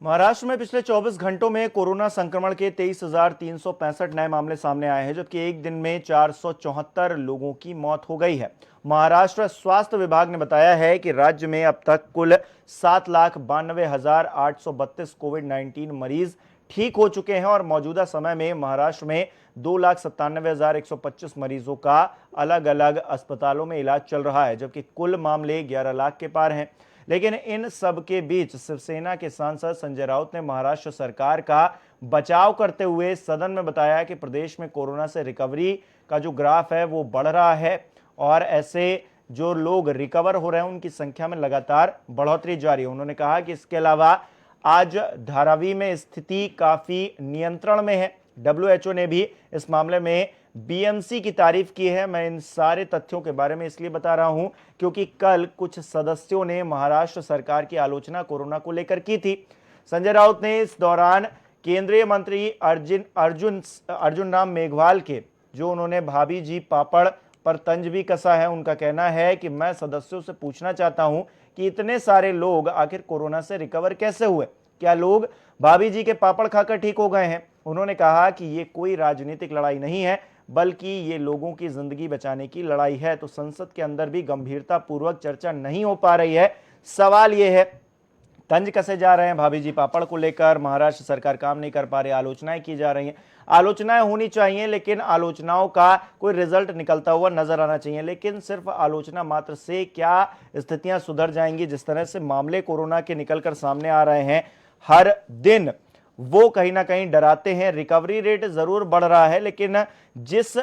महाराष्ट्र में पिछले 24 घंटों में कोरोना संक्रमण के 23,365 नए मामले सामने आए हैं, जबकि एक दिन में 474 लोगों की मौत हो गई है। महाराष्ट्र स्वास्थ्य विभाग ने बताया है कि राज्य में अब तक कुल 7,92,832 कोविड-19 मरीज ठीक हो चुके हैं और मौजूदा समय में महाराष्ट्र में 2,97,125 मरीजों का अलग अलग अस्पतालों में इलाज चल रहा है, जबकि कुल मामले 11 लाख के पार हैं। लेकिन इन सब के बीच शिवसेना के सांसद संजय राउत ने महाराष्ट्र सरकार का बचाव करते हुए सदन में बताया कि प्रदेश में कोरोना से रिकवरी का जो ग्राफ है वो बढ़ रहा है और ऐसे जो लोग रिकवर हो रहे हैं उनकी संख्या में लगातार बढ़ोतरी जारी है। उन्होंने कहा कि इसके अलावा आज धारावी में स्थिति काफी नियंत्रण में है। डब्ल्यूएचओ ने भी इस मामले में बीएमसी की तारीफ की है। मैं इन सारे तथ्यों के बारे में इसलिए बता रहा हूं क्योंकि कल कुछ सदस्यों ने महाराष्ट्र सरकार की आलोचना कोरोना को लेकर की थी। संजय राउत ने इस दौरान केंद्रीय मंत्री अर्जुन राम मेघवाल के जो उन्होंने भाभी जी पापड़ पर तंज भी कसा है, उनका कहना है कि मैं सदस्यों से पूछना चाहता हूं कि इतने सारे लोग आखिर कोरोना से रिकवर कैसे हुए? क्या लोग भाभी जी के पापड़ खाकर ठीक हो गए हैं? उन्होंने कहा कि ये कोई राजनीतिक लड़ाई नहीं है, बल्कि ये लोगों की जिंदगी बचाने की लड़ाई है। तो संसद के अंदर भी गंभीरता पूर्वक चर्चा नहीं हो पा रही है। सवाल ये है, तंज कसे जा रहे हैं भाभी जी पापड़ को लेकर, महाराष्ट्र सरकार काम नहीं कर पा रही, आलोचनाएं की जा रही हैं। आलोचनाएं होनी चाहिए, लेकिन आलोचनाओं का कोई रिजल्ट निकलता हुआ नजर आना चाहिए। लेकिन सिर्फ आलोचना मात्र से क्या स्थितियां सुधर जाएंगी? जिस तरह से मामले कोरोना के निकलकर सामने आ रहे हैं हर दिन, वो कहीं ना कहीं डराते हैं। रिकवरी रेट जरूर बढ़ रहा है, लेकिन जिस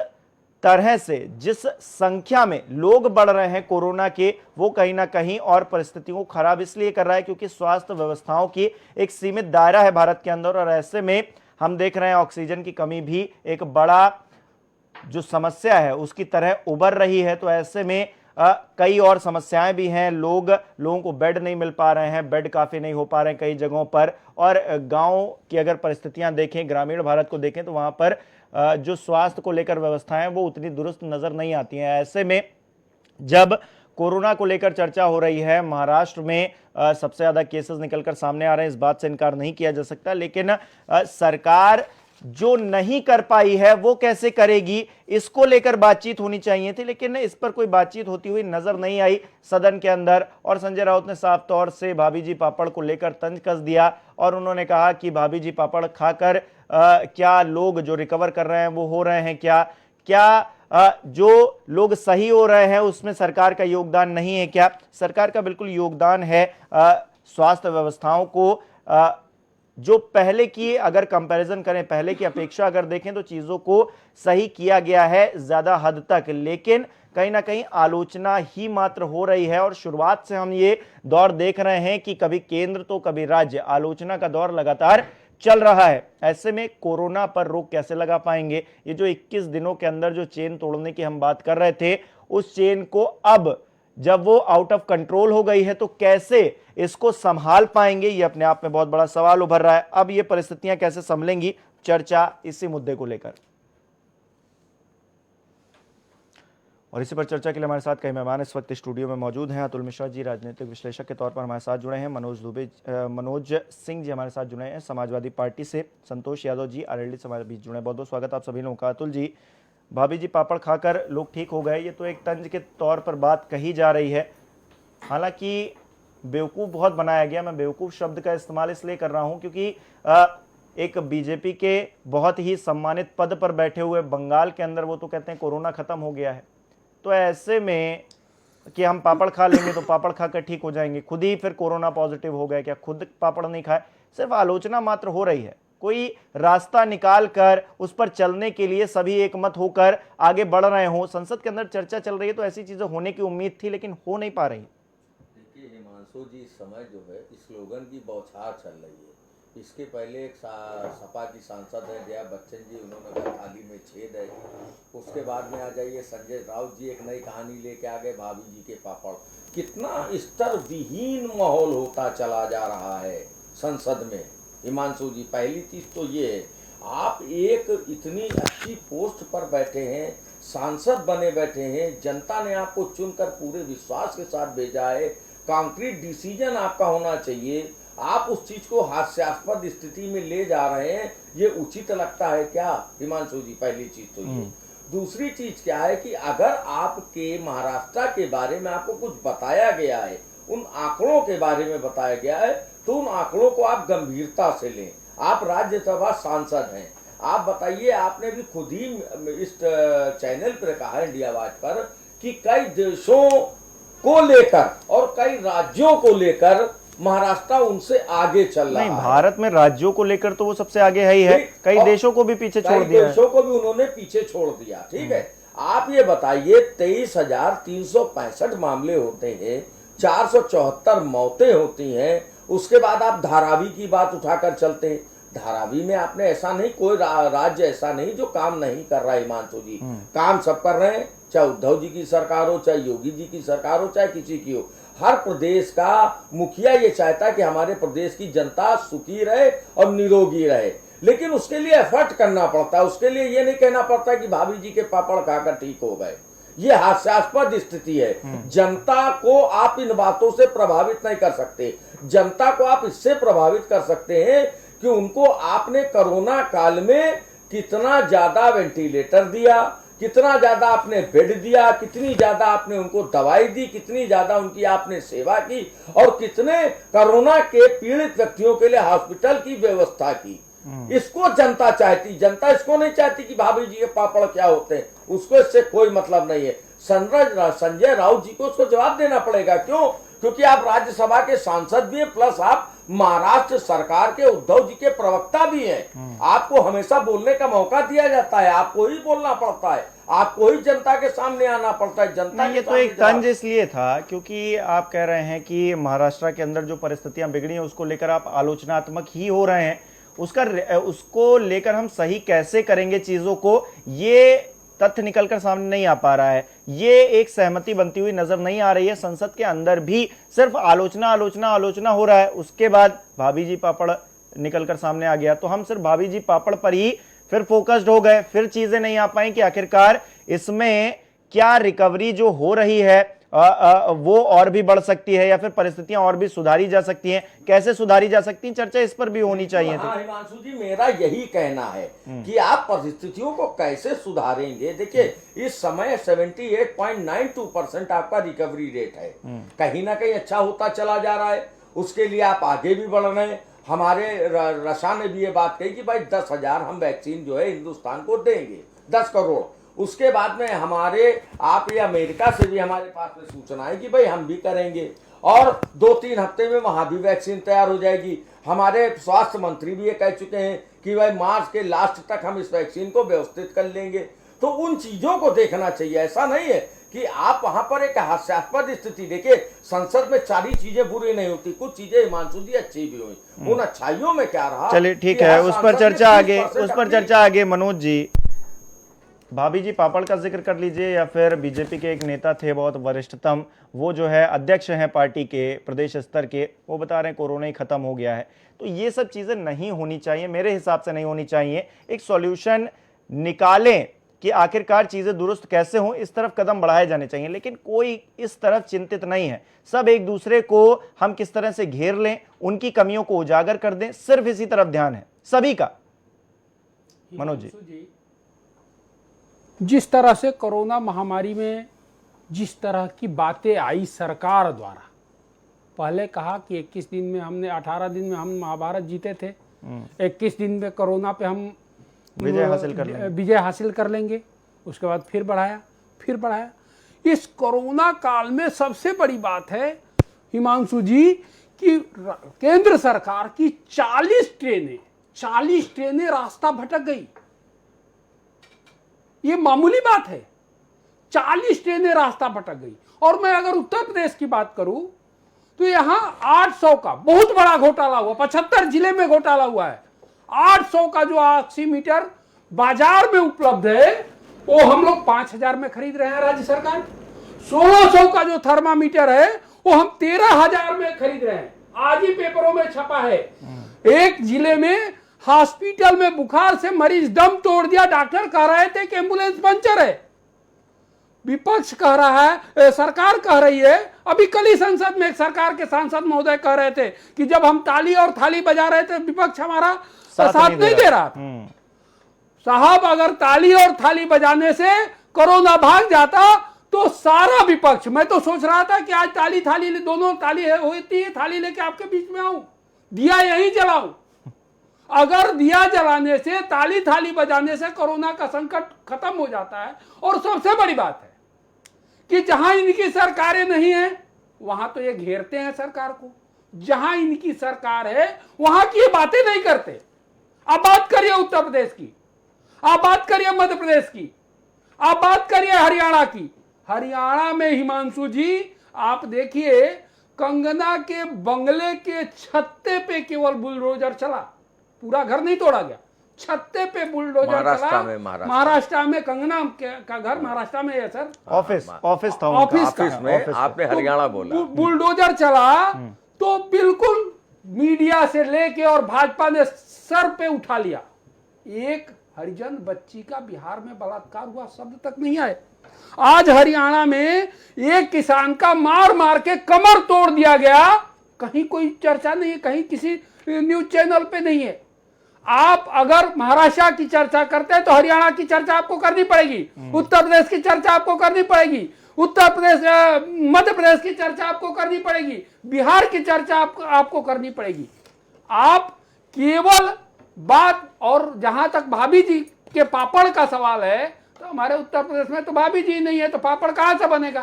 तरह से जिस संख्या में लोग बढ़ रहे हैं कोरोना के, वो कहीं ना कहीं और परिस्थितियों को खराब इसलिए कर रहा है क्योंकि स्वास्थ्य व्यवस्थाओं की एक सीमित दायरा है भारत के अंदर, और ऐसे में हम देख रहे हैं ऑक्सीजन की कमी भी एक बड़ा जो समस्या है उसकी तरह उभर रही है। तो ऐसे में कई और समस्याएं भी हैं। लोगों को बेड नहीं मिल पा रहे हैं, बेड काफी नहीं हो पा रहे हैं कई जगहों पर। और गांव की अगर परिस्थितियां देखें, ग्रामीण भारत को देखें, तो वहां पर जो स्वास्थ्य को लेकर व्यवस्थाएं वो उतनी दुरुस्त नजर नहीं आती हैं। ऐसे में जब कोरोना को लेकर चर्चा हो रही है, महाराष्ट्र में सबसे ज्यादा केसेस निकलकर सामने आ रहे हैं, इस बात से इनकार नहीं किया जा सकता। लेकिन सरकार जो नहीं कर पाई है वो कैसे करेगी, इसको लेकर बातचीत होनी चाहिए थी, लेकिन इस पर कोई बातचीत होती हुई नजर नहीं आई सदन के अंदर। और संजय राउत ने साफ तौर से भाभी जी पापड़ को लेकर तंज कस दिया और उन्होंने कहा कि भाभी जी पापड़ खाकर क्या लोग जो रिकवर कर रहे हैं वो हो रहे हैं? क्या जो लोग सही हो रहे हैं उसमें सरकार का योगदान नहीं है क्या? सरकार का बिल्कुल योगदान है। स्वास्थ्य व्यवस्थाओं को जो पहले की अगर कंपैरिजन करें, पहले की अपेक्षा अगर देखें तो चीजों को सही किया गया है ज्यादा हद तक, लेकिन कहीं ना कहीं आलोचना ही मात्र हो रही है। और शुरुआत से हम ये दौर देख रहे हैं कि कभी केंद्र तो कभी राज्य, आलोचना का दौर लगातार चल रहा है। ऐसे में कोरोना पर रोक कैसे लगा पाएंगे? ये जो 21 दिनों के अंदर जो चेन तोड़ने की हम बात कर रहे थे, उस चेन को अब जब वो आउट ऑफ कंट्रोल हो गई है तो कैसे इसको संभाल पाएंगे? ये अपने आप में बहुत बड़ा सवाल उभर रहा है। अब ये परिस्थितियां कैसे संभलेंगी, चर्चा इसी मुद्दे को लेकर। और इसी पर चर्चा के लिए हमारे साथ कई मेहमान इस वक्त स्टूडियो में मौजूद हैं। अतुल मिश्रा जी राजनीतिक विश्लेषक के तौर पर हमारे साथ जुड़े हैं, मनोज सिंह जी हमारे साथ जुड़े हैं समाजवादी पार्टी से, संतोष यादव जी आरएलडी से हमारे बीच जुड़े हैं। बहुत बहुत स्वागत आप सभी लोगों का। अतुल जी, भाभी जी पापड़ खाकर लोग ठीक हो गए, ये तो एक तंज के तौर पर बात कही जा रही है। हालांकि बेवकूफ़ बहुत बनाया गया। मैं बेवकूफ़ शब्द का इस्तेमाल इसलिए कर रहा हूं क्योंकि एक बीजेपी के बहुत ही सम्मानित पद पर बैठे हुए बंगाल के अंदर वो तो कहते हैं कोरोना खत्म हो गया है। तो ऐसे में कि हम पापड़ खा लेंगे तो पापड़ खाकर ठीक हो जाएंगे, खुद ही फिर कोरोना पॉजिटिव हो गए, क्या खुद पापड़ नहीं खाए? सिर्फ आलोचना मात्र हो रही है। कोई रास्ता निकाल कर उस पर चलने के लिए सभी एक मत होकर आगे बढ़ रहे हों। संसद के अंदर चर्चा चल रही है तो ऐसी चीजें होने की उम्मीद थी, लेकिन हो नहीं पा रही। देखिए हिमांशु जी, इस समय जो है स्लोगन की बौछार चल रही है। इसके पहले एक सपा की सांसद है जया बच्चन जी, उन्होंने कहा थाली में छेद है। उसके बाद में आ जाइए संजय राउत जी, एक नई कहानी लेके आ गए भाभी जी के पापड़। कितना स्तर विहीन माहौल होता चला जा रहा है संसद में। हिमांशु जी, पहली चीज तो ये है, आप एक इतनी अच्छी पोस्ट पर बैठे हैं, सांसद बने बैठे हैं, जनता ने आपको चुनकर पूरे विश्वास के साथ भेजा है, कॉन्क्रीट डिसीजन आपका होना चाहिए। आप उस चीज को हास्यास्पद स्थिति में ले जा रहे हैं, ये उचित लगता है क्या हिमांशु जी? पहली चीज तो ये। दूसरी चीज क्या है कि अगर आपके महाराष्ट्र के बारे में आपको कुछ बताया गया है, उन आंकड़ों के बारे में बताया गया है, तो उन आंकड़ों को आप गंभीरता से लें। आप राज्यसभा सांसद हैं, आप बताइए, आपने भी खुद ही इस चैनल पर कहा है इंडिया वाच पर कि कई देशों को लेकर और कई राज्यों को लेकर महाराष्ट्र उनसे आगे चल रहा है। नहीं, भारत में राज्यों को लेकर तो वो सबसे आगे है ही है, कई देशों को भी पीछे छोड़ दिया है। देशों को भी उन्होंने पीछे छोड़ दिया। ठीक है, आप ये बताइए 23,365 मामले होते हैं, 474 मौतें होती हैं, उसके बाद आप धारावी की बात उठाकर चलते हैं। धारावी में आपने ऐसा नहीं, कोई राज्य ऐसा नहीं जो काम नहीं कर रहा है हिमांशु जी, काम सब कर रहे हैं, चाहे उद्धव जी की सरकार हो, चाहे योगी जी की सरकार हो, चाहे किसी की हो। हर प्रदेश का मुखिया ये चाहता है कि हमारे प्रदेश की जनता सुखी रहे और निरोगी रहे, लेकिन उसके लिए एफर्ट करना पड़ता है। उसके लिए ये नहीं कहना पड़ता कि भाभी जी के पापड़ खाकर ठीक हो गए। ये हास्यास्पद स्थिति है। जनता को आप इन बातों से प्रभावित नहीं कर सकते। जनता को आप इससे प्रभावित कर सकते हैं कि उनको आपने कोरोना काल में कितना ज्यादा वेंटिलेटर दिया, कितना ज्यादा आपने बेड दिया, कितनी ज्यादा आपने उनको दवाई दी, कितनी ज्यादा उनकी आपने सेवा की, और कितने कोरोना के पीड़ित व्यक्तियों के लिए हॉस्पिटल की व्यवस्था की। इसको जनता चाहती, जनता इसको नहीं चाहती कि भाभी जी के पापड़ क्या होते हैं, उसको इससे कोई मतलब नहीं है। संजय राउत जी को उसको जवाब देना पड़ेगा। क्यों? क्योंकि आप राज्यसभा के सांसद भी हैं, प्लस आप महाराष्ट्र सरकार के उद्धव जी के प्रवक्ता भी हैं। आपको हमेशा बोलने का मौका दिया जाता है, आपको ही बोलना पड़ता है, आपको ही जनता के सामने आना पड़ता है। जनता ये तो एक तंज इसलिए था क्योंकि आप कह रहे हैं कि महाराष्ट्र के अंदर जो परिस्थितियां बिगड़ी हैं उसको लेकर आप आलोचनात्मक ही हो रहे हैं। उसको लेकर हम सही कैसे करेंगे चीजों को, ये तथ्य निकलकर सामने नहीं आ पा रहा है। ये एक सहमति बनती हुई नजर नहीं आ रही है। संसद के अंदर भी सिर्फ आलोचना हो रहा है। उसके बाद भाभी जी पापड़ निकलकर सामने आ गया, तो हम सिर्फ भाभी जी पापड़ पर ही फिर फोकस्ड हो गए। फिर चीजें नहीं आ पाई कि आखिरकार इसमें क्या रिकवरी जो हो रही है वो और भी बढ़ सकती है या फिर परिस्थितियां और भी सुधारी जा सकती हैं, कैसे सुधारी जा सकती हैं, चर्चा इस पर भी होनी चाहिए। हाँ हिमांशु जी, मेरा यही कहना है कि आप परिस्थितियों को कैसे सुधारेंगे। देखिए इस समय 78.92% आपका रिकवरी रेट है, कहीं ना कहीं अच्छा होता चला जा रहा है। उसके लिए आप आगे भी बढ़ रहे हैं। हमारे रशा ने भी ये बात कही कि भाई 10,000 हम वैक्सीन जो है हिंदुस्तान को देंगे, 10 करोड़। उसके बाद में हमारे आप ये अमेरिका से भी हमारे पास में सूचना है कि भाई हम भी करेंगे, और 2-3 हफ्ते में वहां भी वैक्सीन तैयार हो जाएगी। हमारे स्वास्थ्य मंत्री भी ये कह चुके हैं कि भाई मार्च के लास्ट तक हम इस वैक्सीन को व्यवस्थित कर लेंगे। तो उन चीजों को देखना चाहिए। ऐसा नहीं है कि आप वहां पर एक हास्यास्पद स्थिति देखिए। संसद में सारी चीजें बुरी नहीं होती, कुछ चीजें हिमांशु जी अच्छी भी हुई। उन अच्छाइयों में क्या रहा? चलिए ठीक है, उस पर चर्चा आगे। मनोज जी, भाभी जी पापड़ का जिक्र कर लीजिए, या फिर बीजेपी के एक नेता थे बहुत वरिष्ठतम, वो जो है अध्यक्ष हैं पार्टी के प्रदेश स्तर के, वो बता रहे हैं कोरोना ही खत्म हो गया है। तो ये सब चीजें नहीं होनी चाहिए, मेरे हिसाब से नहीं होनी चाहिए। एक सॉल्यूशन निकालें कि आखिरकार चीजें दुरुस्त कैसे हों, इस तरफ कदम बढ़ाए जाने चाहिए। लेकिन कोई इस तरफ चिंतित नहीं है। सब एक दूसरे को हम किस तरह से घेर लें, उनकी कमियों को उजागर कर दें, सिर्फ इसी तरफ ध्यान है सभी का। मनोज जी, जिस तरह से कोरोना महामारी में जिस तरह की बातें आई सरकार द्वारा, पहले कहा कि 21 दिन में हमने 18 दिन में हम महाभारत जीते थे, 21 दिन में कोरोना पे हम विजय हासिल कर लेंगे। उसके बाद फिर बढ़ाया। इस कोरोना काल में सबसे बड़ी बात है हिमांशु जी कि केंद्र सरकार की 40 ट्रेनें रास्ता भटक गई। ये मामूली बात है, 40 ट्रेनें रास्ता भटक गई। और मैं अगर उत्तर प्रदेश की बात करूं तो यहां 800 का बहुत बड़ा घोटाला हुआ, 75 जिले में घोटाला हुआ है। 800 का जो ऑक्सीमीटर बाजार में उपलब्ध है वो हम लोग 5,000 में खरीद रहे हैं राज्य सरकार। 1600 का जो थर्मामीटर है वो हम 13,000 में खरीद रहे हैं। आज ही पेपरों में छपा है, एक जिले में हॉस्पिटल में बुखार से मरीज दम तोड़ दिया, डॉक्टर कह रहे थे कि एम्बुलेंस पंचर है। विपक्ष कह रहा है, सरकार कह रही है। अभी कल ही संसद में एक सरकार के सांसद महोदय कह रहे थे कि जब हम ताली और थाली बजा रहे थे विपक्ष हमारा साथ नहीं दे रहा था। साहब, अगर ताली और थाली बजाने से कोरोना भाग जाता तो सारा विपक्ष, मैं तो सोच रहा था कि आज ताली थाली दोनों ताली होती है, थाली लेके आपके बीच में आऊं, दिया यहीं जलाऊं। अगर दिया जलाने से, ताली थाली बजाने से कोरोना का संकट खत्म हो जाता है। और सबसे बड़ी बात है कि जहां इनकी सरकारें नहीं है वहां तो ये घेरते हैं सरकार को, जहां इनकी सरकार है वहां की ये बातें नहीं करते। आप बात करिए उत्तर प्रदेश की, आप बात करिए मध्य प्रदेश की, आप बात करिए हरियाणा की। हरियाणा में हिमांशु जी आप देखिए, कंगना के बंगले के छत्ते पे केवल बुलडोजर चला, पूरा घर नहीं तोड़ा गया, छत्ते पे बुलडोजर चला। महाराष्ट्र में कंगना का घर महाराष्ट्र में है सर, ऑफिस था, ऑफिस में आपने हरियाणा बोला, बुलडोजर चला तो बिल्कुल मीडिया से लेके और भाजपा ने सर पे उठा लिया। एक हरिजन बच्ची का बिहार में बलात्कार हुआ, शब्द तक नहीं आए। आज हरियाणा में एक किसान का मार मार के कमर तोड़ दिया गया, कहीं कोई चर्चा नहीं है, कहीं किसी न्यूज चैनल पे नहीं है। आप अगर महाराष्ट्र की चर्चा करते हैं तो हरियाणा की चर्चा आपको करनी पड़ेगी, उत्तर प्रदेश की चर्चा आपको करनी पड़ेगी, उत्तर प्रदेश मध्य प्रदेश की चर्चा आपको करनी पड़ेगी, बिहार की चर्चा आपको करनी पड़ेगी। आप केवल बात, और जहां तक भाभी जी के पापड़ का सवाल है तो हमारे उत्तर प्रदेश में तो भाभी जी नहीं है तो पापड़ कहां से बनेगा,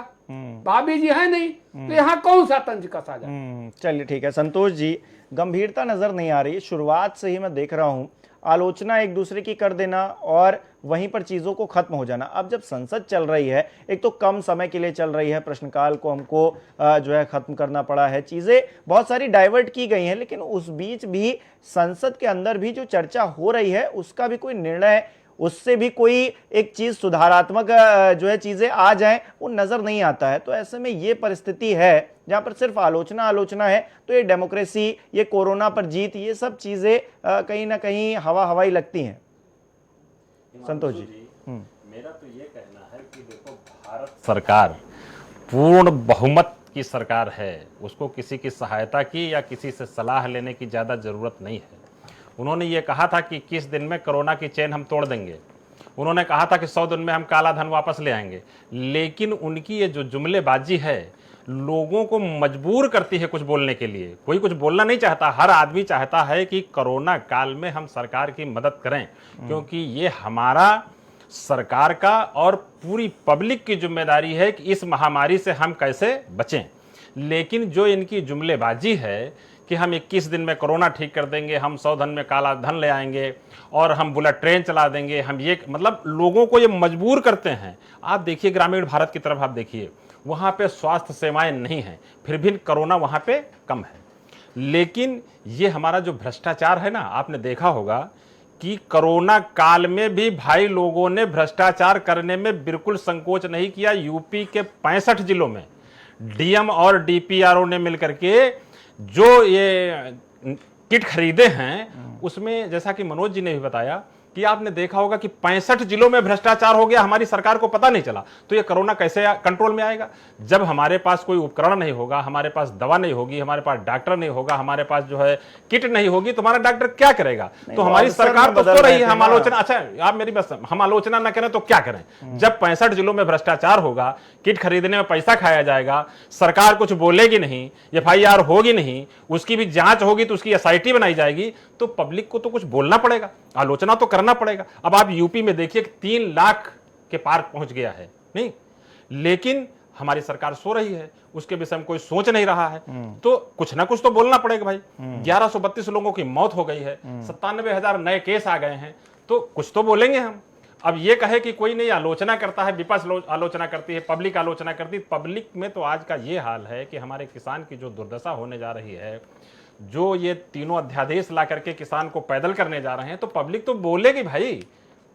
भाभी जी है नहीं तो यहाँ कौन सा तंज कसा जाए। चलिए ठीक है संतोष जी, गंभीरता नजर नहीं आ रही, शुरुआत से ही मैं देख रहा हूं आलोचना एक दूसरे की कर देना और वहीं पर चीजों को खत्म हो जाना। अब जब संसद चल रही है, एक तो कम समय के लिए चल रही है, प्रश्नकाल को हमको जो है खत्म करना पड़ा है, चीजें बहुत सारी डाइवर्ट की गई हैं, लेकिन उस बीच भी संसद के अंदर भी जो चर्चा हो रही है उसका भी कोई निर्णय, उससे भी कोई एक चीज सुधारात्मक जो है चीजें आ जाएं, वो नजर नहीं आता है। तो ऐसे में ये परिस्थिति है जहां पर सिर्फ आलोचना है, तो ये डेमोक्रेसी, ये कोरोना पर जीत, ये सब चीजें कहीं ना कहीं हवाई लगती हैं। संतोष जी, मेरा तो ये कहना है कि देखो, भारत सरकार पूर्ण बहुमत की सरकार है, उसको किसी की सहायता की या किसी से सलाह लेने की ज्यादा जरूरत नहीं है। उन्होंने ये कहा था कि 21 दिन में कोरोना की चेन हम तोड़ देंगे, उन्होंने कहा था कि 100 दिन में हम काला धन वापस ले आएंगे, लेकिन उनकी ये जो जुमलेबाजी है लोगों को मजबूर करती है कुछ बोलने के लिए। कोई कुछ बोलना नहीं चाहता, हर आदमी चाहता है कि कोरोना काल में हम सरकार की मदद करें, क्योंकि ये हमारा सरकार का और पूरी पब्लिक की जिम्मेदारी है कि इस महामारी से हम कैसे बचें। लेकिन जो इनकी जुमलेबाजी है कि हम 21 दिन में कोरोना ठीक कर देंगे, हम 100 दिन में काला धन ले आएंगे और हम बुलेट ट्रेन चला देंगे, हम ये, मतलब लोगों को ये मजबूर करते हैं। आप देखिए ग्रामीण भारत की तरफ, आप देखिए वहाँ पे स्वास्थ्य सेवाएं नहीं हैं, फिर भी कोरोना वहाँ पे कम है। लेकिन ये हमारा जो भ्रष्टाचार है ना, आपने देखा होगा कि कोरोना काल में भी भाई लोगों ने भ्रष्टाचार करने में बिल्कुल संकोच नहीं किया। यूपी के 65 जिलों में डीएम और डीपीआरओ ने मिलकर के जो ये किट खरीदे हैं उसमें, जैसा कि मनोज जी ने भी बताया कि आपने देखा होगा कि 65 जिलों में भ्रष्टाचार हो गया, हमारी सरकार को पता नहीं चला। तो ये कोरोना कैसे कंट्रोल में आएगा जब हमारे पास कोई उपकरण नहीं होगा, हमारे पास दवा नहीं होगी, हमारे पास डॉक्टर नहीं होगा, हमारे पास जो है किट नहीं होगी, तो हमारा डॉक्टर क्या करेगा? तो हमारी सरकार तो सो रही है। हम आलोचना, अच्छा आप मेरी बस, हम आलोचना ना करें तो क्या करें? जब 65 जिलों में भ्रष्टाचार होगा, किट खरीदने में पैसा खाया जाएगा, सरकार कुछ बोलेगी नहीं, FIR होगी नहीं, उसकी भी जांच होगी तो उसकी SIT बनाई जाएगी, तो पब्लिक को तो कुछ बोलना पड़ेगा, आलोचना तो करना पड़ेगा। अब आप यूपी में देखिए 3 लाख के पार पहुंच गया है, नहीं, लेकिन हमारी सरकार सो रही है, उसके विषय में कोई सोच नहीं रहा है। तो कुछ ना कुछ तो बोलना पड़ेगा भाई। 1132 लोगों की मौत हो गई है, 97,000 नए केस आ गए हैं, तो कुछ तो बोलेंगे हम। अब ये कहे कि कोई नहीं आलोचना करता है, विपक्ष आलोचना करती है, पब्लिक आलोचना करती है। पब्लिक में तो आज का ये हाल है कि हमारे किसान की जो दुर्दशा होने जा रही है, जो ये तीनों अध्यादेश ला करके किसान को पैदल करने जा रहे हैं, तो पब्लिक तो बोलेगी भाई।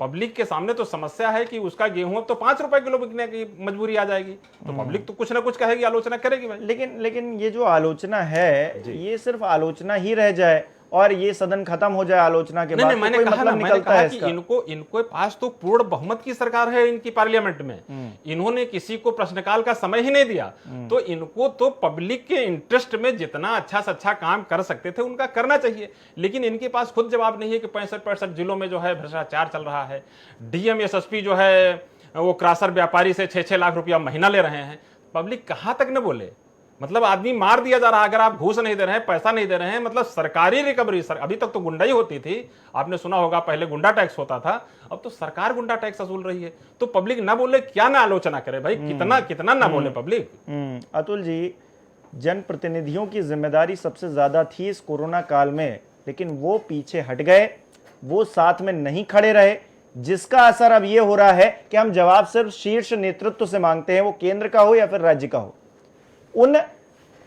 पब्लिक के सामने तो समस्या है कि उसका गेहूं अब तो 5 रुपए किलो बिकने की मजबूरी आ जाएगी, तो पब्लिक तो कुछ ना कुछ कहेगी, आलोचना करेगी भाई। लेकिन ये जो आलोचना है, ये सिर्फ आलोचना ही रह जाए और ये सदन खत्म हो जाए आलोचना के बाद, नहीं, मैंने कोई कहा मतलब ना, मैंने निकलता कहा है कि इसका? इनको पास तो पूर्ण बहुमत की सरकार है इनकी पार्लियामेंट में। इन्होंने किसी को प्रश्नकाल का समय ही नहीं दिया, तो इनको तो पब्लिक के इंटरेस्ट में जितना अच्छा से अच्छा काम कर सकते थे उनका करना चाहिए, लेकिन इनके पास खुद जवाब नहीं है कि 65 जिलों में जो है भ्रष्टाचार चल रहा है। डीएम एसएसपी जो है वो क्रासर व्यापारी से 6-6 लाख रुपया महीना ले रहे हैं। पब्लिक कहां तक न बोले, मतलब आदमी मार दिया जा रहा है अगर आप घूस नहीं दे रहे हैं, पैसा नहीं दे रहे हैं। मतलब सरकारी रिकवरी अभी तक तो गुंडाई होती थी, आपने सुना होगा, पहले गुंडा टैक्स होता था, अब तो सरकार गुंडा टैक्स वसूल रही है। तो पब्लिक ना बोले क्या, ना आलोचना करे भाई, कितना ना बोले पब्लिक। अतुल जी, जनप्रतिनिधियों की जिम्मेदारी सबसे ज्यादा थी इस कोरोना काल में, लेकिन वो पीछे हट गए, वो साथ में नहीं खड़े रहे, जिसका असर अब ये हो रहा है कि हम जवाब सिर्फ शीर्ष नेतृत्व से मांगते हैं, वो केंद्र का हो या फिर राज्य का हो। उन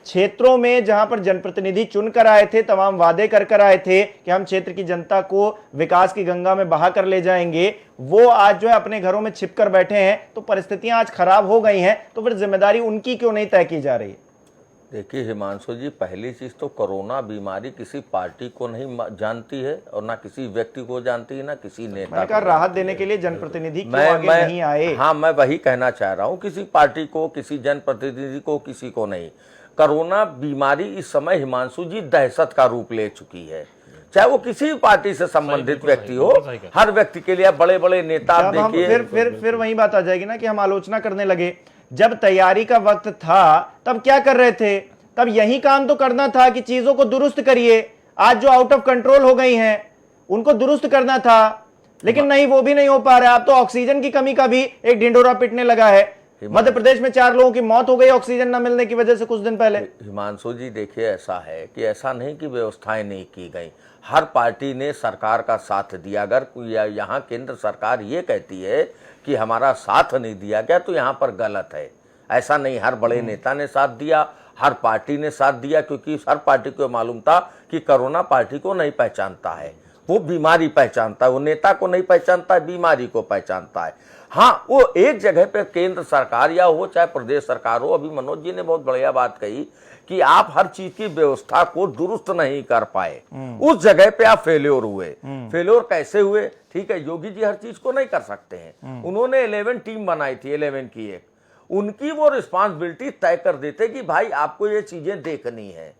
क्षेत्रों में जहां पर जनप्रतिनिधि चुनकर आए थे, तमाम वादे कर आए थे कि हम क्षेत्र की जनता को विकास की गंगा में बहा कर ले जाएंगे, वो आज जो है अपने घरों में छिपकर बैठे हैं। तो परिस्थितियां आज खराब हो गई हैं, तो फिर जिम्मेदारी उनकी क्यों नहीं तय की जा रही है? देखिए हिमांशु जी, पहली चीज तो कोरोना बीमारी किसी पार्टी को नहीं जानती है और ना किसी व्यक्ति को जानती है, ना किसी नेता मैंने कहा को राहत जानती देने है। के लिए जनप्रतिनिधि क्यों आगे नहीं आए? हाँ, मैं वही कहना चाह रहा हूँ, किसी पार्टी को, किसी जनप्रतिनिधि को, किसी को नहीं। कोरोना बीमारी इस समय हिमांशु जी दहशत का रूप ले चुकी है, चाहे वो किसी भी पार्टी से संबंधित व्यक्ति हो, हर व्यक्ति के लिए। बड़े बड़े नेता आप देखिए, फिर वही बात आ जाएगी ना कि हम आलोचना करने लगे। जब तैयारी का वक्त था तब क्या कर रहे थे? तब यही काम तो करना था कि चीजों को दुरुस्त करिए। आज जो आउट ऑफ कंट्रोल हो गई हैं उनको दुरुस्त करना था, लेकिन नहीं, वो भी नहीं हो पा रहा है। अब तो ऑक्सीजन की कमी का भी एक ढिंढोरा पिटने लगा है। मध्य प्रदेश में 4 लोगों की मौत हो गई ऑक्सीजन न मिलने की वजह से कुछ दिन पहले। हिमांशु जी देखिए, ऐसा है कि ऐसा नहीं कि व्यवस्थाएं नहीं की गई, हर पार्टी ने सरकार का साथ दिया। अगर यहाँ केंद्र सरकार ये कहती है कि हमारा साथ नहीं दिया गया तो यहाँ पर गलत है। ऐसा नहीं, हर बड़े नेता ने साथ दिया, हर पार्टी ने साथ दिया, क्योंकि हर पार्टी को मालूम था कि कोरोना पार्टी को नहीं पहचानता है, वो बीमारी पहचानता है, वो नेता को नहीं पहचानता है, बीमारी को पहचानता है। हाँ, वो एक जगह पे केंद्र सरकार या हो चाहे प्रदेश सरकार हो, अभी मनोज जी ने बहुत बढ़िया बात कही कि आप हर चीज की व्यवस्था को दुरुस्त नहीं कर पाए, उस जगह पे आप फेल्योर हुए। फेल्योर कैसे हुए? ठीक है, योगी जी हर चीज को नहीं कर सकते हैं, उन्होंने 11 टीम बनाई थी, 11 की एक, उनकी वो रिस्पांसिबिलिटी तय कर देते कि भाई आपको ये चीजें देखनी है।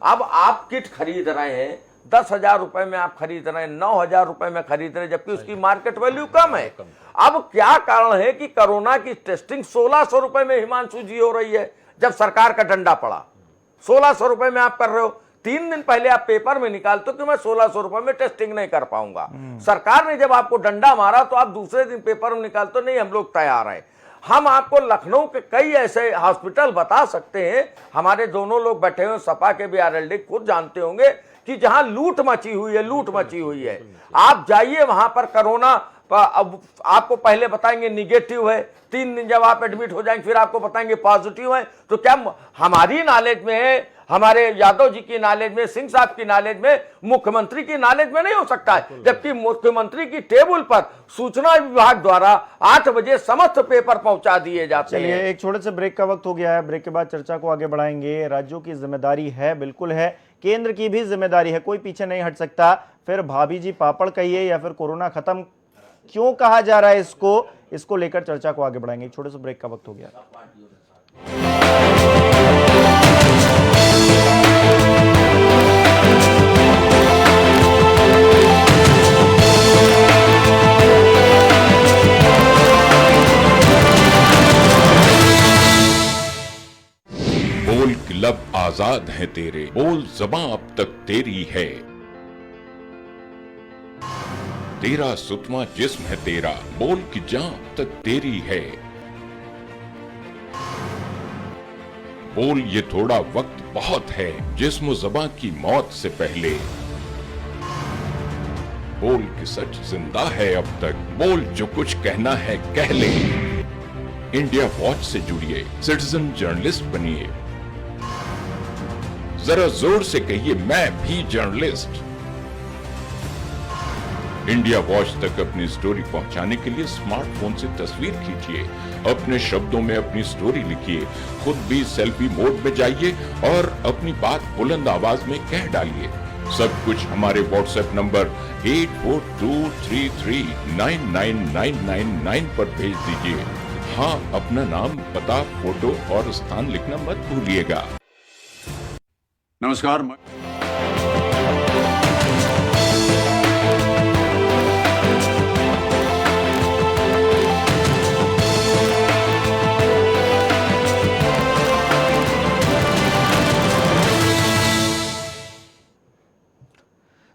अब आप किट खरीद रहे हैं, 10,000 रुपए में आप खरीद रहे हैं, 9,000 रुपए में खरीद रहे हैं, जबकि उसकी मार्केट वैल्यू कम है। अब क्या कारण है कि कोरोना की टेस्टिंग 1,600 रुपए में हिमांशु जी हो रही है? जब सरकार का डंडा पड़ा 1,600 रुपए में आप कर रहे हो। 3 दिन पहले आप पेपर में निकालते हो कि मैं 1,600 रुपए में टेस्टिंग नहीं कर पाऊंगा। सरकार ने जब आपको डंडा मारा तो आप दूसरे दिन पेपर में निकालते हो, नहीं हम लोग तैयार हैं। हम आपको लखनऊ के कई ऐसे हॉस्पिटल बता सकते हैं, हमारे दोनों लोग बैठे हुए सपा के भी, आरएलडी खुद जानते होंगे कि जहां लूट मची हुई है, लूट मची हुई है। आप जाइए वहां पर, कोरोना अब आपको पहले बताएंगे निगेटिव है, 3 दिन जब आप एडमिट हो जाएंगे फिर आपको बताएंगे पॉजिटिव है। तो क्या हमारी नॉलेज में है, हमारे यादव जी की नॉलेज में, सिंह साहब की नॉलेज में, मुख्यमंत्री की नॉलेज में नहीं हो सकता है? जबकि मुख्यमंत्री की टेबल पर सूचना विभाग द्वारा 8 बजे समस्त पेपर पहुंचा दिए जाते हैं। चलिए, एक छोटे से ब्रेक का वक्त हो गया है, ब्रेक के बाद चर्चा को आगे बढ़ाएंगे। राज्यों की जिम्मेदारी है, बिल्कुल है, केंद्र की भी जिम्मेदारी है, कोई पीछे नहीं हट सकता। फिर भाभी जी पापड़ कहिए या फिर कोरोना खत्म क्यों कहा जा रहा है, इसको लेकर चर्चा को आगे बढ़ाएंगे। एक छोटे से ब्रेक का वक्त हो गया। बोल कि लब आजाद है तेरे, बोल ज़बां अब तक तेरी है, तेरा सुतमा जिस्म है तेरा, बोल कि जान अब तक तेरी है। बोल ये थोड़ा वक्त बहुत है, जिस्म ज़बां की मौत से पहले, बोल कि सच जिंदा है अब तक, बोल जो कुछ कहना है कह ले। इंडिया वॉच से जुड़िए, सिटीजन जर्नलिस्ट बनिए, जरा जोर से कहिए मैं भी जर्नलिस्ट। इंडिया वॉच तक अपनी स्टोरी पहुंचाने के लिए स्मार्टफोन से तस्वीर खींचिए, अपने शब्दों में अपनी स्टोरी लिखिए, खुद भी सेल्फी मोड में जाइए और अपनी बात बुलंद आवाज में कह डालिए। सब कुछ हमारे व्हाट्सएप नंबर 8423399999 पर भेज दीजिए। हाँ, अपना नाम, पता, फोटो और स्थान लिखना मत भूलिएगा। नमस्कार।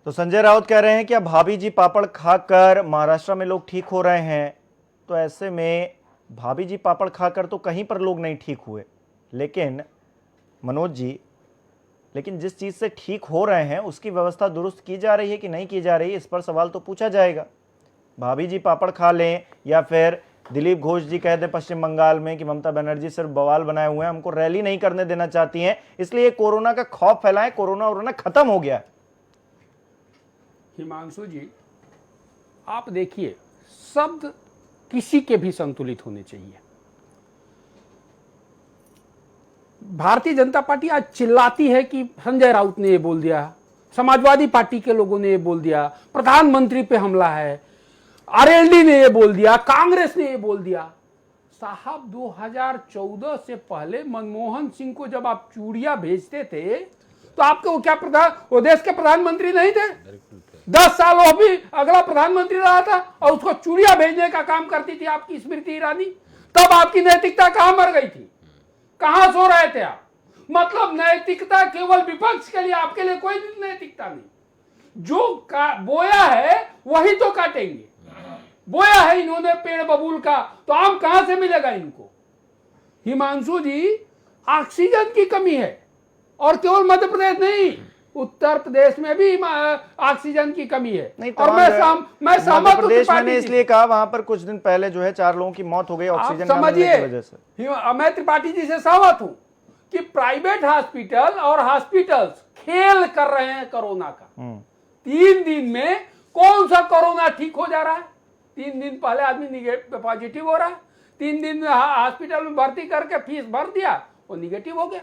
तो संजय राउत कह रहे हैं कि अब भाभी जी पापड़ खाकर महाराष्ट्र में लोग ठीक हो रहे हैं, तो ऐसे में भाभी जी पापड़ खाकर तो कहीं पर लोग नहीं ठीक हुए। लेकिन मनोज जी, लेकिन जिस चीज़ से ठीक हो रहे हैं उसकी व्यवस्था दुरुस्त की जा रही है कि नहीं की जा रही है, इस पर सवाल तो पूछा जाएगा। भाभी जी पापड़ खा लें या फिर दिलीप घोष जी कह दें पश्चिम बंगाल में कि ममता बनर्जी सिर्फ बवाल बनाए हुए हैं, हमको रैली नहीं करने देना चाहती हैं, इसलिए कोरोना का खौफ फैलाएं, कोरोना खत्म हो गया। हिमांशु जी, आप देखिए, शब्द किसी के भी संतुलित होने चाहिए। भारतीय जनता पार्टी आज चिल्लाती है कि संजय राउत ने ये बोल दिया, समाजवादी पार्टी के लोगों ने ये बोल दिया, प्रधानमंत्री पे हमला है, आरएलडी ने ये बोल दिया, कांग्रेस ने ये बोल दिया। साहब, 2014 से पहले मनमोहन सिंह को जब आप चूड़ियां भेजते थे तो आपके वो क्या वो देश के प्रधानमंत्री नहीं थे? 10 साल वो भी अगला प्रधानमंत्री रहा था और उसको चूड़ियां भेजने का काम करती थी आपकी स्मृति ईरानी। तब आपकी नैतिकता कहां मर गई थी? कहां सो रहे थे आप? मतलब नैतिकता केवल विपक्ष के लिए, आपके लिए कोई नैतिकता नहीं। जो बोया है वही तो काटेंगे। बोया है इन्होंने पेड़ बबूल का, तो आम कहां से मिलेगा इनको? हिमांशु जी, ऑक्सीजन की कमी है, और केवल मध्य प्रदेश नहीं, उत्तर प्रदेश में भी ऑक्सीजन की कमी है। नहीं, और मैं सहमत हूं। प्रदेश मैंने इसलिए कहा, वहां पर कुछ दिन पहले जो है 4 लोगों की मौत हो गई ऑक्सीजन न मिलने की वजह से। मैं त्रिपाठी जी से सहमत हूं कि प्राइवेट हॉस्पिटल और हॉस्पिटल्स खेल कर रहे हैं कोरोना का। 3 दिन में कौन सा कोरोना ठीक हो जा रहा है? 3 दिन पहले आदमी पॉजिटिव हो रहा है, 3 दिन हॉस्पिटल में भर्ती करके फीस भर दिया, वो निगेटिव हो गया।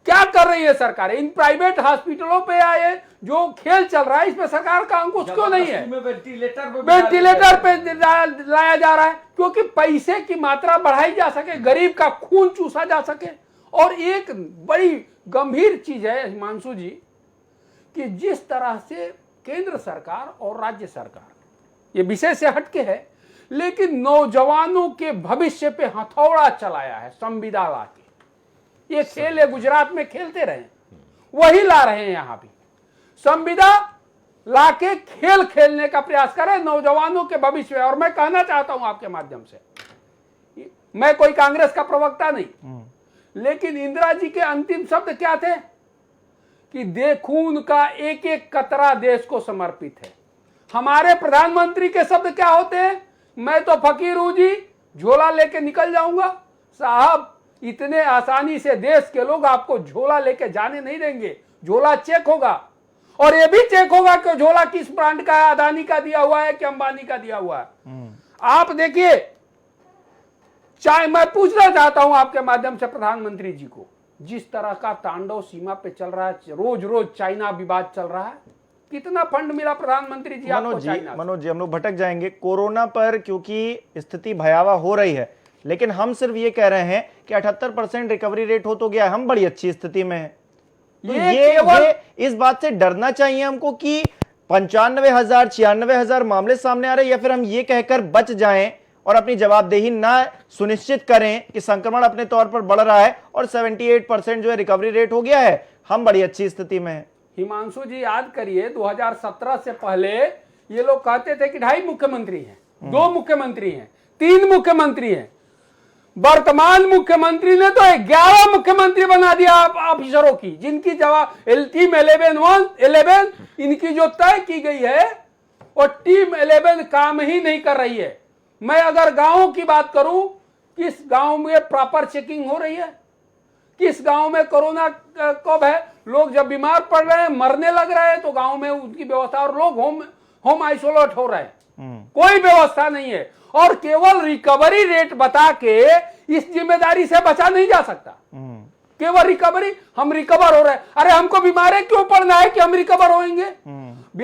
क्या कर रही है सरकार? इन प्राइवेट हॉस्पिटलों पे आए जो खेल चल रहा है, इसमें सरकार का अंकुश क्यों नहीं है? वेंटिलेटर पे लाया जा रहा है क्योंकि पैसे की मात्रा बढ़ाई जा सके, गरीब का खून चूसा जा सके। और एक बड़ी गंभीर चीज है हिमांशु जी कि जिस तरह से केंद्र सरकार और राज्य सरकार, ये विषय से हटके है, लेकिन नौजवानों के भविष्य पे हथौड़ा चलाया है संविदा ला के। ये खेल है, गुजरात में खेलते रहे, वही ला रहे हैं यहां भी। संविदा लाके खेल खेलने का प्रयास करें नौजवानों के भविष्य। और मैं कहना चाहता हूं आपके माध्यम से, मैं कोई कांग्रेस का प्रवक्ता नहीं, लेकिन इंदिरा जी के अंतिम शब्द क्या थे कि खून का एक एक कतरा देश को समर्पित है। हमारे प्रधानमंत्री के शब्द क्या होते हैं? मैं तो फकीर हूं जी, झोला लेके निकल जाऊंगा। साहब, इतने आसानी से देश के लोग आपको झोला लेके जाने नहीं देंगे। झोला चेक होगा, और ये भी चेक होगा कि झोला किस ब्रांड का है, अदानी का दिया हुआ है कि अंबानी का दिया हुआ है। आप देखिए, चाहे मैं पूछना चाहता हूं आपके माध्यम से प्रधानमंत्री जी को, जिस तरह का तांडव सीमा पे चल रहा है, रोज रोज चाइना विवाद चल रहा है, कितना फंड मिला प्रधानमंत्री जी आपको चाइना से? मनोज जी, हम लोग भटक जाएंगे कोरोना पर, क्योंकि स्थिति भयावह हो रही है, लेकिन हम सिर्फ ये कह रहे हैं कि 78% रिकवरी रेट हो तो गया, हम बड़ी अच्छी स्थिति में हैं। तो ये इस बात से डरना चाहिए हमको कि 95,000 96,000 मामले सामने आ रहे हैं, या फिर हम ये कहकर बच जाएं और अपनी जवाबदेही ना सुनिश्चित करें कि संक्रमण अपने तौर पर बढ़ रहा है और 78% जो है रिकवरी रेट हो गया है, हम बड़ी अच्छी स्थिति में हैं। हिमांशु जी, याद करिए 2017 से पहले ये लोग कहते थे कि 2.5 मुख्यमंत्री हैं, 2 मुख्यमंत्री हैं, 3 मुख्यमंत्री हैं। वर्तमान मुख्यमंत्री ने तो 11 मुख्यमंत्री बना दिया ऑफिसरों की, जिनकी जवाब टीम 11 इनकी जो तय की गई है, और टीम 11 काम ही नहीं कर रही है। मैं अगर गांवों की बात करूं, किस गांव में प्रॉपर चेकिंग हो रही है? किस गांव में कोरोना कब है? लोग जब बीमार पड़ रहे हैं, मरने लग रहे हैं, तो गांव में उनकी व्यवस्था, और लोग होम आइसोलेट हो रहे हैं, कोई व्यवस्था नहीं है। और केवल रिकवरी रेट बता के इस जिम्मेदारी से बचा नहीं जा सकता। केवल रिकवरी, हम रिकवर हो रहे हैं। अरे हमको बीमारी क्यों पड़ना है कि हम रिकवर होंगे?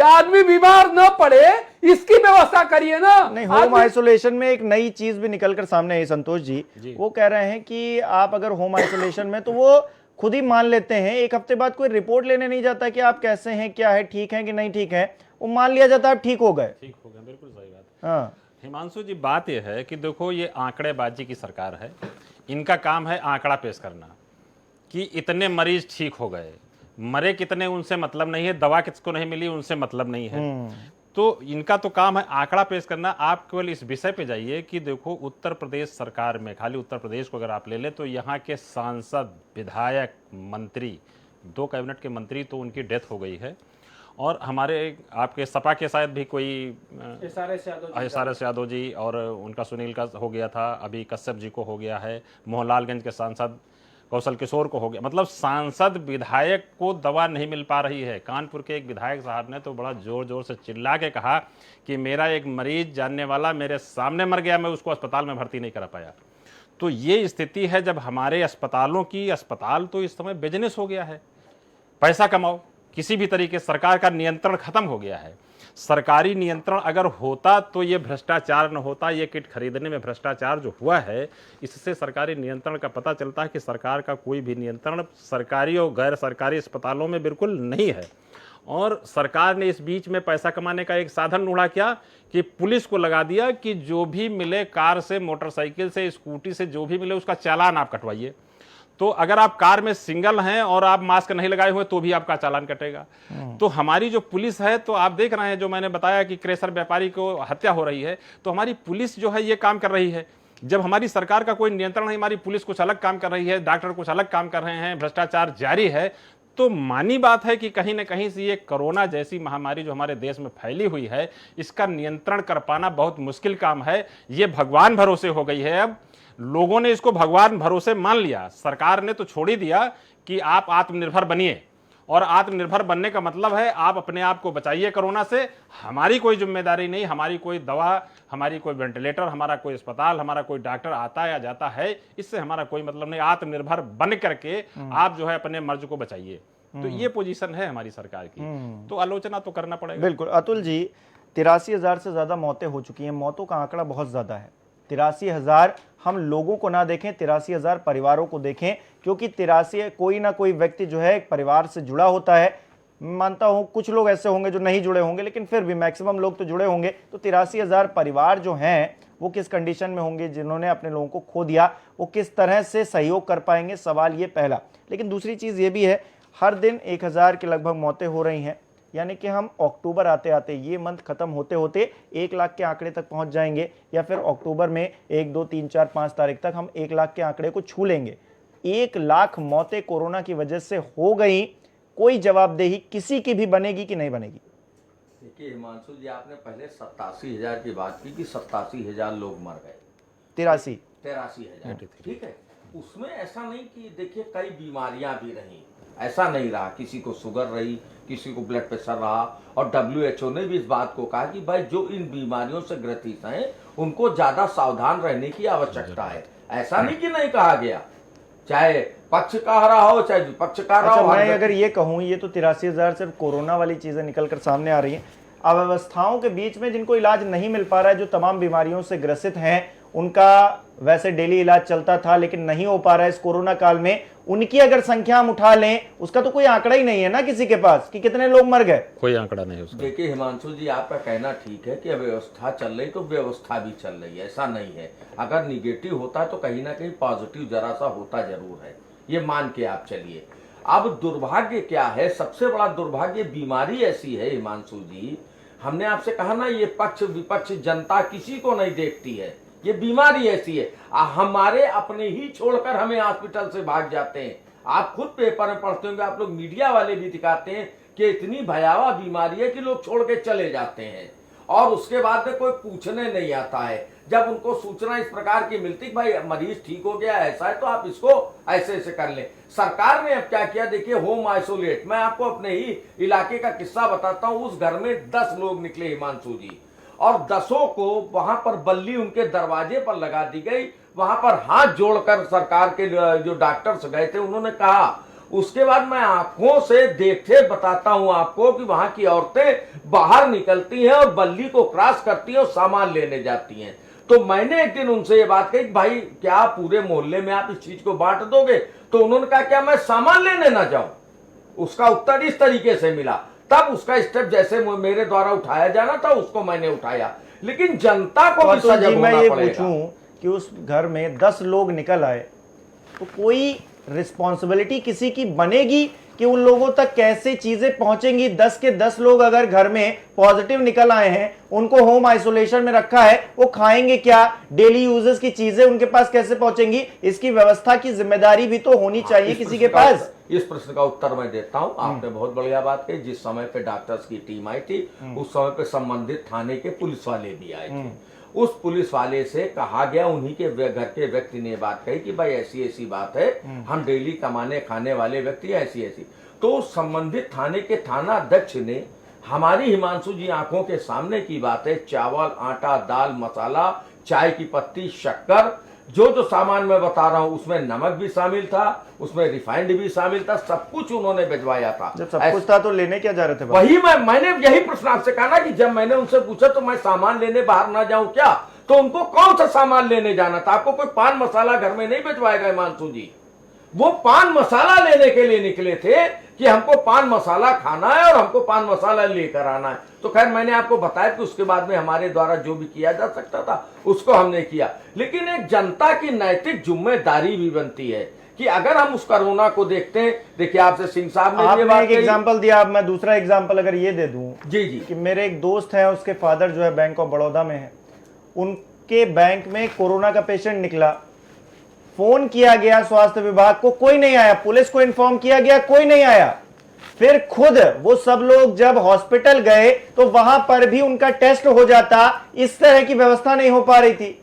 आदमी बीमार न पड़े इसकी व्यवस्था करिए ना। नहीं, होम आइसोलेशन में एक नई चीज भी निकलकर सामने आई संतोष जी। वो कह रहे हैं कि आप अगर होम आइसोलेशन में, तो वो खुद ही मान लेते हैं, एक हफ्ते बाद कोई रिपोर्ट लेने नहीं जाता कि आप कैसे हैं, क्या है, ठीक है कि नहीं ठीक है, वो मान लिया जाता है आप ठीक हो गए। बिल्कुल सही बात। हाँ हिमांशु जी, बात यह है कि देखो, ये आंकड़ेबाजी की सरकार है, इनका काम है आंकड़ा पेश करना कि इतने मरीज ठीक हो गए, मरे कितने उनसे मतलब नहीं है, दवा किसको नहीं मिली उनसे मतलब नहीं है। तो इनका तो काम है आंकड़ा पेश करना। आप केवल इस विषय पे जाइए कि देखो, उत्तर प्रदेश सरकार में, खाली उत्तर प्रदेश को अगर आप ले ले, तो यहाँ के सांसद, विधायक, मंत्री, 2 कैबिनेट के मंत्री तो उनकी डेथ हो गई है। और हमारे आपके सपा के शायद भी कोई एस.आर.एस. यादव जी, और उनका सुनील का हो गया था, अभी कश्यप जी को हो गया है, मोहनलालगंज के सांसद कौशल किशोर को हो गया। मतलब सांसद, विधायक को दवा नहीं मिल पा रही है। कानपुर के एक विधायक साहब ने तो बड़ा जोर जोर से चिल्ला के कहा कि मेरा एक मरीज जानने वाला मेरे सामने मर गया, मैं उसको अस्पताल में भर्ती नहीं करा पाया। तो ये स्थिति है जब हमारे अस्पतालों की, अस्पताल तो इस समय बिजनेस हो गया है, पैसा कमाओ किसी भी तरीके। सरकार का नियंत्रण खत्म हो गया है। सरकारी नियंत्रण अगर होता तो ये भ्रष्टाचार न होता। ये किट खरीदने में भ्रष्टाचार जो हुआ है, इससे सरकारी नियंत्रण का पता चलता है कि सरकार का कोई भी नियंत्रण सरकारी और गैर सरकारी अस्पतालों में बिल्कुल नहीं है। और सरकार ने इस बीच में पैसा कमाने का एक साधन ढूंढा, क्या कि पुलिस को लगा दिया कि जो भी मिले, कार से, मोटरसाइकिल से, स्कूटी से जो भी मिले, उसका चालान आप कटवाइए। तो अगर आप कार में सिंगल हैं और आप मास्क नहीं लगाए हुए तो भी आपका चालान कटेगा। तो हमारी जो पुलिस है, तो आप देख रहे हैं, जो मैंने बताया कि क्रेशर व्यापारी को हत्या हो रही है, तो हमारी पुलिस जो है ये काम कर रही है। जब हमारी सरकार का कोई नियंत्रण नहीं, हमारी पुलिस कुछ अलग काम कर रही है, डॉक्टर कुछ अलग काम कर रहे हैं, भ्रष्टाचार जारी है, तो मानी बात है कि कहीं ना कहीं से ये कोरोना जैसी महामारी जो हमारे देश में फैली हुई है, इसका नियंत्रण कर पाना बहुत मुश्किल काम है। ये भगवान भरोसे हो गई है। अब लोगों ने इसको भगवान भरोसे मान लिया। सरकार ने तो छोड़ ही दिया कि आप आत्मनिर्भर बनिए, और आत्मनिर्भर बनने का मतलब है आप अपने आप को बचाइए कोरोना से। हमारी कोई जिम्मेदारी नहीं, हमारी कोई दवा, हमारी कोई वेंटिलेटर, हमारा कोई अस्पताल, हमारा कोई डॉक्टर आता या जाता है, इससे हमारा कोई मतलब नहीं। आत्मनिर्भर बन करके आप जो है अपने मर्ज को बचाइए। तो ये पोजीशन है हमारी सरकार की, तो आलोचना तो करना पड़ेगा। बिल्कुल। अतुल जी, 83,000 से ज्यादा मौतें हो चुकी हैं। मौतों का आंकड़ा बहुत ज्यादा है। 83,000 हम लोगों को ना देखें, 83,000 परिवारों को देखें, क्योंकि 83 कोई ना कोई व्यक्ति जो है एक परिवार से जुड़ा होता है। मानता हूं कुछ लोग ऐसे होंगे जो नहीं जुड़े होंगे, लेकिन फिर भी मैक्सिमम लोग तो जुड़े होंगे। तो 83,000 परिवार जो हैं वो किस कंडीशन में होंगे, जिन्होंने अपने लोगों को खो दिया, वो किस तरह से सहयोग कर पाएंगे, सवाल ये पहला। लेकिन दूसरी चीज ये भी है, हर दिन 1,000 के लगभग मौतें हो रही हैं, यानी कि हम अक्टूबर आते आते, ये मंथ खत्म होते होते 1 लाख के आंकड़े तक पहुंच जाएंगे, या फिर अक्टूबर में 1, 2, 3, 4, 5 तारीख तक हम 1 लाख के आंकड़े को छू लेंगे। 1 लाख मौतें कोरोना की वजह से हो गई, कोई जवाबदेही किसी की भी बनेगी कि नहीं बनेगी? देखिए हिमांशु जी, आपने पहले 87,000 की बात की कि 87,000 लोग मर गए। 83,000 ठीक है। उसमें ऐसा नहीं कि देखिए कई बीमारियां भी रही, ऐसा नहीं रहा। किसी को शुगर रही, किसी को ब्लड प्रेशर रहा, और WHO ने भी इस बात को कहा कि भाई जो इन बीमारियों से ग्रसित हैं उनको ज्यादा सावधान रहने की आवश्यकता है। ऐसा नहीं कि नहीं कहा गया, चाहे पक्ष कह रहा हो चाहे विपक्ष कह रहा हो। मैं अगर ये कहूं, ये तो 83,000 सिर्फ कोरोना वाली चीजें निकलकर सामने आ रही हैं। अव्यवस्थाओं के बीच में जिनको इलाज नहीं मिल पा रहा है, जो तमाम बीमारियों से ग्रसित हैं, उनका वैसे डेली इलाज चलता था लेकिन नहीं हो पा रहा है इस कोरोना काल में, उनकी अगर संख्या हम उठा लें, उसका तो कोई आंकड़ा ही नहीं है ना किसी के पास कि कितने लोग मर गए। कोई आंकड़ा नहीं उसका। देखिए हिमांशु जी, आपका कहना ठीक है कि अव्यवस्था चल रही, तो व्यवस्था भी चल रही है, ऐसा नहीं है। अगर निगेटिव होता तो कहीं ना कहीं पॉजिटिव जरा सा होता जरूर है, ये मान के आप चलिए। अब दुर्भाग्य क्या है, सबसे बड़ा दुर्भाग्य बीमारी ऐसी है हिमांशु जी, हमने आपसे कहा ना, ये पक्ष विपक्ष जनता किसी को नहीं देखती है। ये बीमारी ऐसी है, हमारे अपने ही छोड़कर हमें हॉस्पिटल से भाग जाते हैं। आप खुद पेपर में पढ़ते होंगे, आप लोग मीडिया वाले भी दिखाते हैं कि इतनी भयावह बीमारी है कि लोग छोड़ के चले जाते हैं, और उसके बाद में कोई पूछने नहीं आता है। जब उनको सूचना इस प्रकार की मिलती कि भाई मरीज ठीक हो गया, ऐसा है तो आप इसको ऐसे ऐसे कर लें। सरकार ने अब क्या किया, देखिए होम आइसोलेट। मैं आपको अपने ही इलाके का किस्सा बताता हूं। उस घर में 10 लोग निकले हिमांशु जी, और 10 को वहां पर बल्ली उनके दरवाजे पर लगा दी गई। वहां पर हाथ जोड़कर सरकार के जो डॉक्टर्स गए थे उन्होंने कहा। उसके बाद मैं आंखों से देखे बताता हूं आपको कि वहां की औरतें बाहर निकलती हैं और बल्ली को क्रॉस करती हैं और सामान लेने जाती हैं। तो मैंने एक दिन उनसे ये बात कही, भाई क्या पूरे मोहल्ले में आप इस चीज को बांट दोगे? तो उन्होंने कहा क्या मैं सामान लेने ना जाऊं? उसका उत्तर इस तरीके से मिला। तब उसका स्टेप जैसे मेरे द्वारा उठाया जाना था उसको मैंने उठाया, लेकिन जनता को भी सजग होना मैं ये पड़ेगा। पूछूं कि उस घर में 10 लोग निकल आए तो कोई रिस्पॉन्सिबिलिटी किसी की बनेगी कि उन लोगों तक कैसे चीजें पहुंचेंगी? 10 के 10 लोग अगर घर में पॉजिटिव निकल आए हैं, उनको होम आइसोलेशन में रखा है, वो खाएंगे क्या? डेली यूजेस की चीजें उनके पास कैसे पहुंचेंगी? इसकी व्यवस्था की जिम्मेदारी भी तो होनी चाहिए किसी के पास। इस प्रश्न का उत्तर मैं देता हूं। आपने बहुत बढ़िया बात कही। जिस समय पे डॉक्टर्स की टीम आई थी उस समय पे संबंधित थाने के पुलिस वाले भी आए थे। उस पुलिस वाले से कहा गया, उन्हीं के घर के व्यक्ति ने बात कही कि भाई ऐसी ऐसी बात है, हम डेली कमाने खाने वाले व्यक्ति ऐसी ऐसी। तो संबंधित थाने के थाना अध्यक्ष ने हमारी हिमांशु जी आंखों के सामने की बात है, चावल, आटा, दाल, मसाला, चाय की पत्ती, शक्कर, जो सामान मैं बता रहा हूं उसमें नमक भी शामिल था, उसमें रिफाइंड भी शामिल था, सब कुछ उन्होंने भिजवाया था। जब सब कुछ था तो लेने क्या जा रहे थे? वही मैंने यही प्रश्न आपसे कहा ना कि जब मैंने उनसे पूछा तो मैं सामान लेने बाहर ना जाऊं क्या, तो उनको कौन सा सामान लेने जाना था? आपको कोई पान मसाला घर में नहीं भिजवाएगा हिमांशु जी। वो पान मसाला लेने के लिए निकले थे कि हमको पान मसाला खाना है और हमको पान मसाला लेकर आना है। तो खैर मैंने आपको बताया कि उसके बाद में हमारे द्वारा जो भी किया जा सकता था उसको हमने किया। लेकिन एक जनता की नैतिक जिम्मेदारी भी बनती है कि अगर हम उस कोरोना को देखते हैं, देखिए आपसे सिंह साहब ने ये बात एक एग्जांपल दिया, अब मैं दूसरा एग्जांपल अगर ये दे दूं जी जी कि मेरे एक दोस्त है, उसके फादर जो है बैंक ऑफ बड़ौदा में है, उनके बैंक में कोरोना का पेशेंट निकला, फोन किया गया स्वास्थ्य विभाग को, कोई नहीं आया, पुलिस को इन्फॉर्म किया गया, कोई नहीं आया। फिर खुद वो सब लोग जब हॉस्पिटल गए तो वहां पर भी उनका टेस्ट हो जाता, इस तरह की व्यवस्था नहीं हो पा रही थी।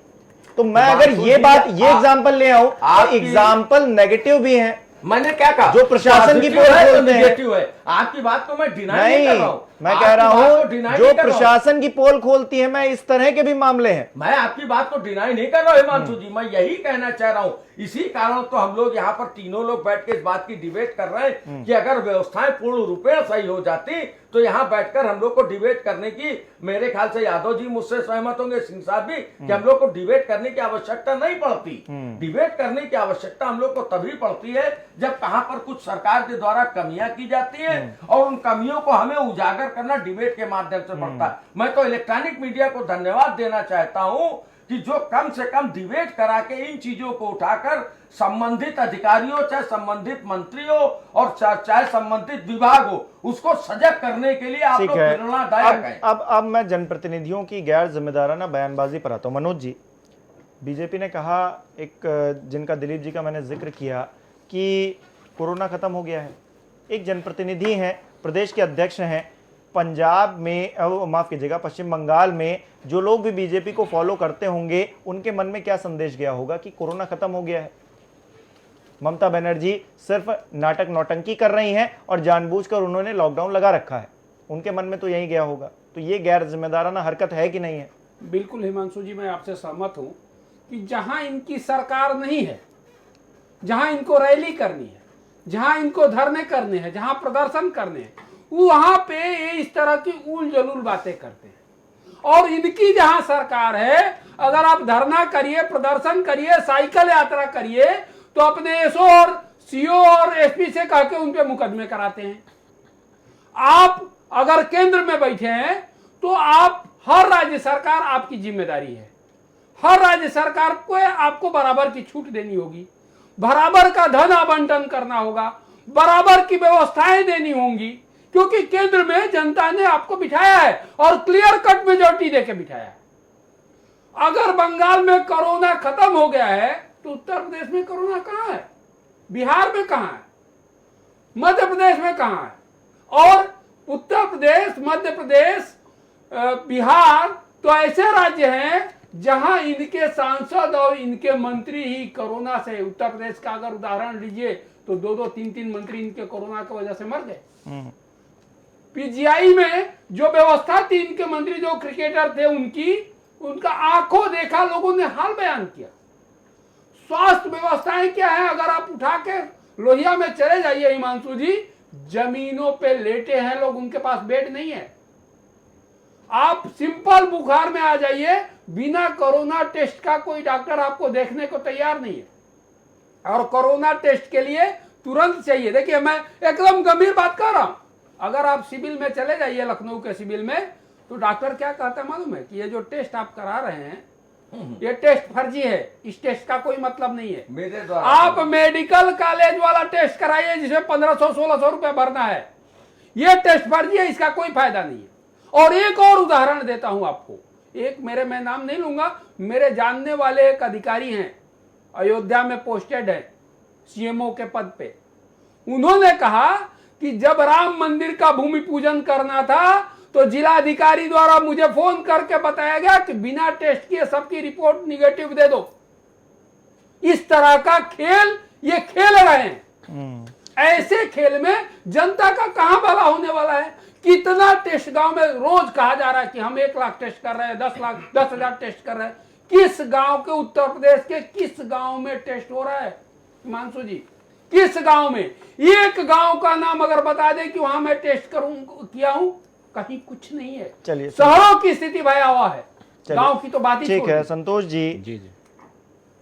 तो मैं अगर ये एग्जांपल ले आऊं तो एग्जांपल नेगेटिव भी है। मैंने क्या कहा? जो प्रशासन की पोल खोलते हैं, आपकी बात को मैं डिनाई नहीं कर रहा हूं। मैं कह रहा हूं जो प्रशासन की पोल खोलती है, मैं इस तरह के भी मामले हैं। मैं आपकी बात को डिनाई नहीं कर रहा हूं हिमांशु जी, मैं यही कहना चाह रहा हूं। इसी कारण तो हम लोग यहाँ पर तीनों लोग बैठ के इस बात की डिबेट कर रहे हैं कि अगर व्यवस्थाएं पूर्ण रूपेण सही हो जाती तो यहाँ बैठकर हम लोग को डिबेट करने की, मेरे ख्याल से यादव जी मुझसे सहमत होंगे, सिंह साहब भी, कि हम लोग को डिबेट करने की आवश्यकता नहीं पड़ती। डिबेट करने की आवश्यकता हम लोग को तभी पड़ती है जब कहां पर कुछ सरकार के द्वारा कमियां की जाती हैं और उन कमियों को हमें उजागर करना डिबेट के माध्यम से पड़ता है। मैं तो इलेक्ट्रॉनिक मीडिया को धन्यवाद देना चाहता हूं कि जो कम से कम डिबेट करा के इन चीजों को उठाकर संबंधित अधिकारियों, चाहे संबंधित मंत्रियों और चाहे संबंधित विभाग हो, उसको सजग करने के लिए आप लोग प्रेरणादायक हैं। अब मैं जनप्रतिनिधियों की गैर जिम्मेदाराना बयानबाजी पर आता हूं। मनोज जी, बीजेपी ने कहा, एक जिनका दिलीप जी का मैंने जिक्र किया कि कोरोना खत्म हो गया है, एक जनप्रतिनिधि हैं, प्रदेश के अध्यक्ष हैं, पंजाब में, माफ कीजिएगा, पश्चिम बंगाल में जो लोग भी बीजेपी को फॉलो करते होंगे उनके मन में क्या संदेश गया होगा कि कोरोना खत्म हो गया है, ममता बनर्जी सिर्फ नाटक नौटंकी कर रही हैं और जानबूझकर उन्होंने लॉकडाउन लगा रखा है, उनके मन में तो यही गया होगा। तो ये गैर जिम्मेदाराना हरकत है कि नहीं है? बिल्कुल हिमांशु जी, मैं आपसे सहमत हूं कि जहां इनकी सरकार नहीं है, जहां इनको रैली करनी है, जहां इनको धरने करने हैं, जहां प्रदर्शन करने हैं, वहां पे ये इस तरह की उल जलूल बातें करते हैं। और इनकी जहां सरकार है, अगर आप धरना करिए, प्रदर्शन करिए, साइकिल यात्रा करिए, तो अपने एसओ और सीओ और एसपी से कह के उन पे मुकदमे कराते हैं। आप अगर केंद्र में बैठे हैं तो आप, हर राज्य सरकार आपकी जिम्मेदारी है, हर राज्य सरकार को आपको बराबर की छूट देनी होगी, बराबर का धन आवंटन करना होगा, बराबर की व्यवस्थाएं देनी होंगी, क्योंकि केंद्र में जनता ने आपको बिठाया है और क्लियर कट मेजॉरिटी देके बिठाया है। अगर बंगाल में कोरोना खत्म हो गया है तो उत्तर प्रदेश में कोरोना कहां है, बिहार में कहां है, मध्य प्रदेश में कहां है? और उत्तर प्रदेश, मध्य प्रदेश, बिहार तो ऐसे राज्य हैं जहां इनके सांसद और इनके मंत्री ही कोरोना से, उत्तर प्रदेश का अगर उदाहरण लीजिए तो 2-2, 3-3 मंत्री इनके कोरोना की वजह से मर गए। पीजीआई में जो व्यवस्था थी, इनके मंत्री जो क्रिकेटर थे, उनका आंखों देखा लोगों ने हाल बयान किया। स्वास्थ्य व्यवस्थाएं क्या है, अगर आप उठा के लोहिया में चले जाइए हिमांशु जी, जमीनों पे लेटे हैं लोग, उनके पास बेड नहीं है। आप सिंपल बुखार में आ जाइए, बिना कोरोना टेस्ट का कोई डॉक्टर आपको देखने को तैयार नहीं है, और कोरोना टेस्ट के लिए तुरंत चाहिए। देखिए मैं एकदम गंभीर बात कर रहा हूं, अगर आप सिविल में चले जाइए, लखनऊ के सिविल में, तो डॉक्टर क्या कहता है मालूम है कि ये जो टेस्ट आप करा रहे हैं ये टेस्ट फर्जी है, इस टेस्ट का कोई मतलब नहीं है। मेरे द्वारा आप मेडिकल कॉलेज वाला टेस्ट कराइए जिसमें 1500-1600 रुपए भरना है, ये टेस्ट फर्जी है, इसका कोई फायदा नहीं है। और एक और उदाहरण देता हूं आपको, एक मेरे, मैं नाम नहीं लूंगा, मेरे जानने वाले एक अधिकारी हैं, अयोध्या में पोस्टेड है सीएमओ के पद पे। उन्होंने कहा कि जब राम मंदिर का भूमि पूजन करना था तो जिलाधिकारी द्वारा मुझे फोन करके बताया गया कि बिना टेस्ट किए सबकी रिपोर्ट निगेटिव दे दो। इस तरह का खेल ये खेल रहे हैं। ऐसे खेल में जनता का कहां भला होने वाला है? कितना टेस्ट गांव में रोज कहा जा रहा है कि हम 1 लाख टेस्ट कर रहे हैं, 10,000 टेस्ट कर रहे हैं। किस गांव के, उत्तर प्रदेश के किस गांव में टेस्ट हो रहा है हिमांशु जी? किस गांव में? एक गांव का नाम अगर बता दे कि वहां मैं टेस्ट किया हूं, कहीं कुछ नहीं है। चलिए, शहरों की स्थिति भयावह है, गांव की तो बात ही ठीक छोड़ है। दीजिए। संतोष जी, जी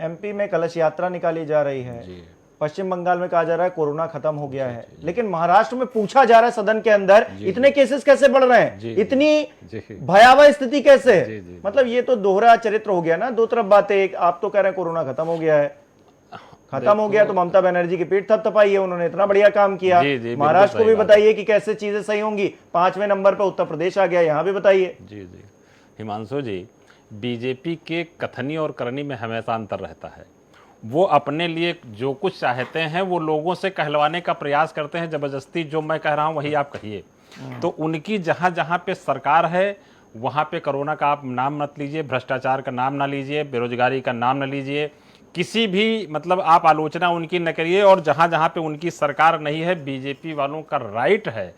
एमपी में कलश यात्रा निकाली जा रही है, पश्चिम बंगाल में कहा जा रहा है कोरोना खत्म हो गया है, लेकिन महाराष्ट्र में पूछा जा रहा है सदन के अंदर इतने केसेस कैसे बढ़ रहे हैं, इतनी भयावह स्थिति कैसे? मतलब ये तो दोहरा चरित्र हो गया ना, दो तरफ बातें। एक आप तो कह रहे हैं कोरोना खत्म हो गया है, खत्म हो गया तो ममता बनर्जी की पीठ थपथपाई है, उन्होंने इतना बढ़िया काम किया। महाराष्ट्र को भी बताइए कि कैसे चीजें सही होंगी। 5वें नंबर पर उत्तर प्रदेश आ गया, यहां भी बताइए। जी हिमांशु जी, बीजेपी के कथनी और करनी में हमेशा अंतर रहता है। वो अपने लिए जो कुछ चाहते हैं वो लोगों से कहलवाने का प्रयास करते हैं जबरदस्ती, जो मैं कह रहा हूं वही आप कहिए। तो उनकी जहां जहां पे सरकार है वहां पे कोरोना का आप नाम मत लीजिए, भ्रष्टाचार का नाम ना लीजिए, बेरोजगारी का नाम ना लीजिए, किसी भी मतलब आप आलोचना उनकी न करिए। और जहां जहां पे उनकी सरकार नहीं है, बीजेपी वालों का राइट है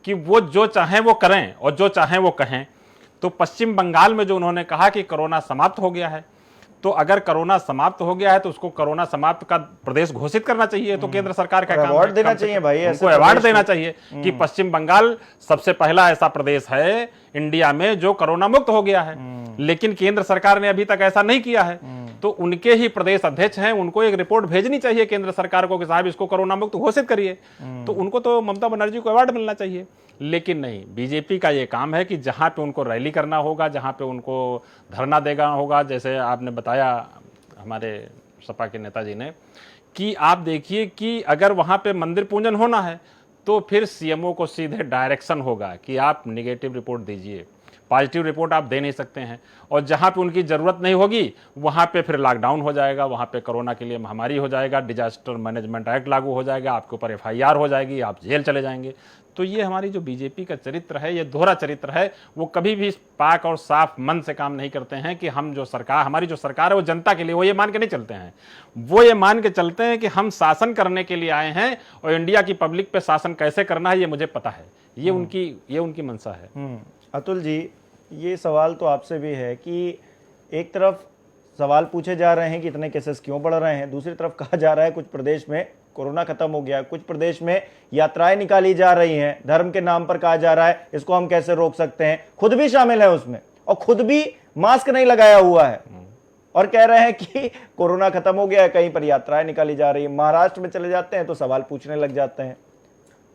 कि वो जो चाहें वो करें और जो चाहें वो कहें। तो पश्चिम बंगाल में जो उन्होंने कहा कि कोरोना समाप्त हो गया है, तो अगर कोरोना समाप्त हो गया है तो उसको कोरोना समाप्त का प्रदेश घोषित करना चाहिए। तो केंद्र सरकार का काम अवार्ड देना चाहिए भाई, उनको अवार्ड देना चाहिए कि पश्चिम बंगाल सबसे पहला ऐसा प्रदेश है इंडिया में जो कोरोना मुक्त हो गया है। लेकिन केंद्र सरकार ने अभी तक ऐसा नहीं किया है। तो उनके ही प्रदेश अध्यक्ष हैं, उनको एक रिपोर्ट भेजनी चाहिए केंद्र सरकार को कि साहब इसको कोरोना मुक्त घोषित करिए। तो उनको तो ममता बनर्जी को अवार्ड मिलना चाहिए। लेकिन नहीं, बीजेपी का ये काम है कि जहां पे उनको रैली करना होगा, जहां पे उनको धरना देना होगा, जैसे आपने बताया हमारे सपा के नेताजी ने, कि आप देखिए कि अगर वहां पे मंदिर पूजन होना है तो फिर सीएमओ को सीधे डायरेक्शन होगा कि आप नेगेटिव रिपोर्ट दीजिए, पॉजिटिव रिपोर्ट आप दे नहीं सकते हैं। और जहां पे उनकी जरूरत नहीं होगी वहां पे फिर लॉकडाउन हो जाएगा, वहां पे कोरोना के लिए महामारी हो जाएगा, डिजास्टर मैनेजमेंट एक्ट लागू हो जाएगा, आपके ऊपर एफआईआर हो जाएगी, आप जेल चले जाएंगे। तो ये हमारी जो बीजेपी का चरित्र है, ये दोहरा चरित्र है। वो कभी भी पाक और साफ मन से काम नहीं करते हैं कि हम जो सरकार, हमारी जो सरकार है वो जनता के लिए, वो ये मान के नहीं चलते हैं। वो ये मान के चलते हैं कि हम शासन करने के लिए आए हैं और इंडिया की पब्लिक पे शासन कैसे करना है ये मुझे पता है। ये उनकी मंशा है। अतुल जी, ये सवाल तो आपसे भी है कि एक तरफ सवाल पूछे जा रहे हैं कि इतने केसेस क्यों बढ़ रहे हैं, दूसरी तरफ कहा जा रहा है कुछ प्रदेश में कोरोना खत्म हो गया, कुछ प्रदेश में यात्राएं निकाली जा रही हैं, धर्म के नाम पर कहा जा रहा है इसको हम कैसे रोक सकते हैं। खुद भी शामिल है उसमें और खुद भी मास्क नहीं लगाया हुआ है और कह रहे हैं कि कोरोना खत्म हो गया है, कहीं पर यात्राएं निकाली जा रही है। महाराष्ट्र में चले जाते हैं तो सवाल पूछने लग जाते हैं।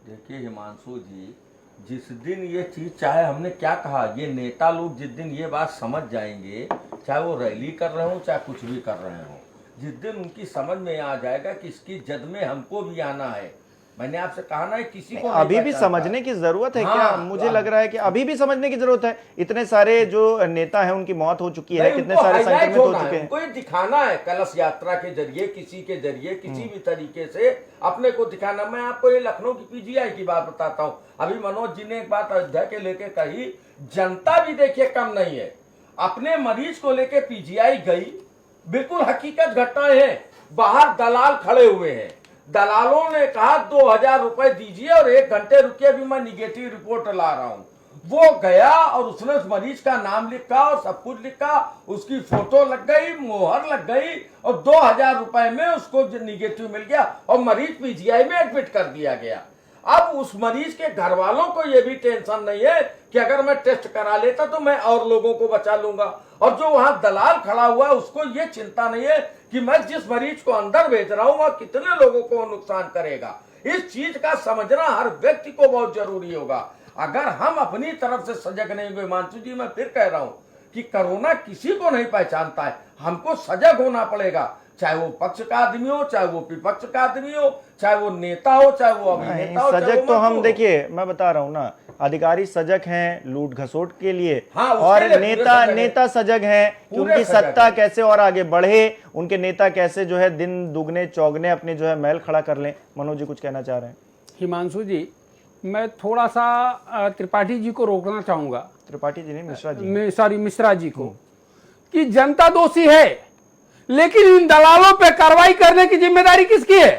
देखिए हिमांशु जी, जिस दिन ये चीज, चाहे हमने क्या कहा, ये नेता लोग जिस दिन ये बात समझ जाएंगे, चाहे वो रैली कर रहे हो चाहे कुछ भी कर रहे हो, जिस दिन उनकी समझ में आ जाएगा कि इसकी जद में हमको भी आना है। मैंने आपसे कहा ना, किसी को अभी भी समझने की जरूरत है। क्या मुझे लग रहा है कि अभी भी समझने की जरूरत है। इतने सारे जो नेता हैं उनकी मौत हो चुकी है, कितने सारे संक्रमित हो चुके हैं। उनको ये दिखाना है कलश यात्रा के जरिए, किसी के जरिए, किसी भी तरीके से अपने को दिखाना। मैं आपको ये लखनऊ की पीजीआई की बात बताता हूँ। अभी मनोज जी ने एक बात अयोध्या के लेके कही, जनता भी देखिए कम नहीं है, अपने मरीज को लेके पीजीआई गई, बिल्कुल हकीकत घटनाएं हैं। बाहर दलाल खड़े हुए हैं, दलालों ने कहा 2000 रुपए दीजिए और 1 घंटे रुकिए, भी मैं निगेटिव रिपोर्ट ला रहा हूं। वो गया और उसने उस मरीज का नाम लिखा और सब कुछ लिखा, उसकी फोटो लग गई, मोहर लग गई और 2000 रुपए में उसको निगेटिव मिल गया और मरीज पीजीआई में एडमिट कर दिया गया। अब उस मरीज के घर वालों को यह भी टेंशन नहीं है कि अगर मैं टेस्ट करा लेता तो मैं और लोगों को बचा लूंगा, और जो वहां दलाल खड़ा हुआ है उसको ये चिंता नहीं है कि मैं जिस मरीज को अंदर भेज रहा हूं वह कितने लोगों को नुकसान करेगा। इस चीज का समझना हर व्यक्ति को बहुत जरूरी होगा। अगर हम अपनी तरफ से सजग नहीं हुए, हिमांशु जी मैं फिर कह रहा हूं कि कोरोना किसी को नहीं पहचानता है, हमको सजग होना पड़ेगा, चाहे वो पक्ष का आदमी हो, चाहे वो विपक्ष का आदमी हो, चाहे वो नेता हो, चाहे वो अभिनेता हो। सजग तो हम देखिए, मैं बता रहा हूं ना, अधिकारी सजग हैं लूट घसोट के लिए, हाँ, और उसके लिए नेता सजग हैं कि उनकी सत्ता कैसे और आगे बढ़े, उनके नेता कैसे जो है दिन दुगने चौगने अपने जो है महल खड़ा कर लें। मनोज जी कुछ कहना चाह रहे हैं? हिमांशु जी, मैं थोड़ा सा त्रिपाठी जी को रोकना चाहूंगा, त्रिपाठी जी नहीं, मिश्रा जी, सॉरी मिश्रा जी को, कि जनता दोषी है लेकिन इन दलालों पे कार्रवाई करने की जिम्मेदारी किसकी है?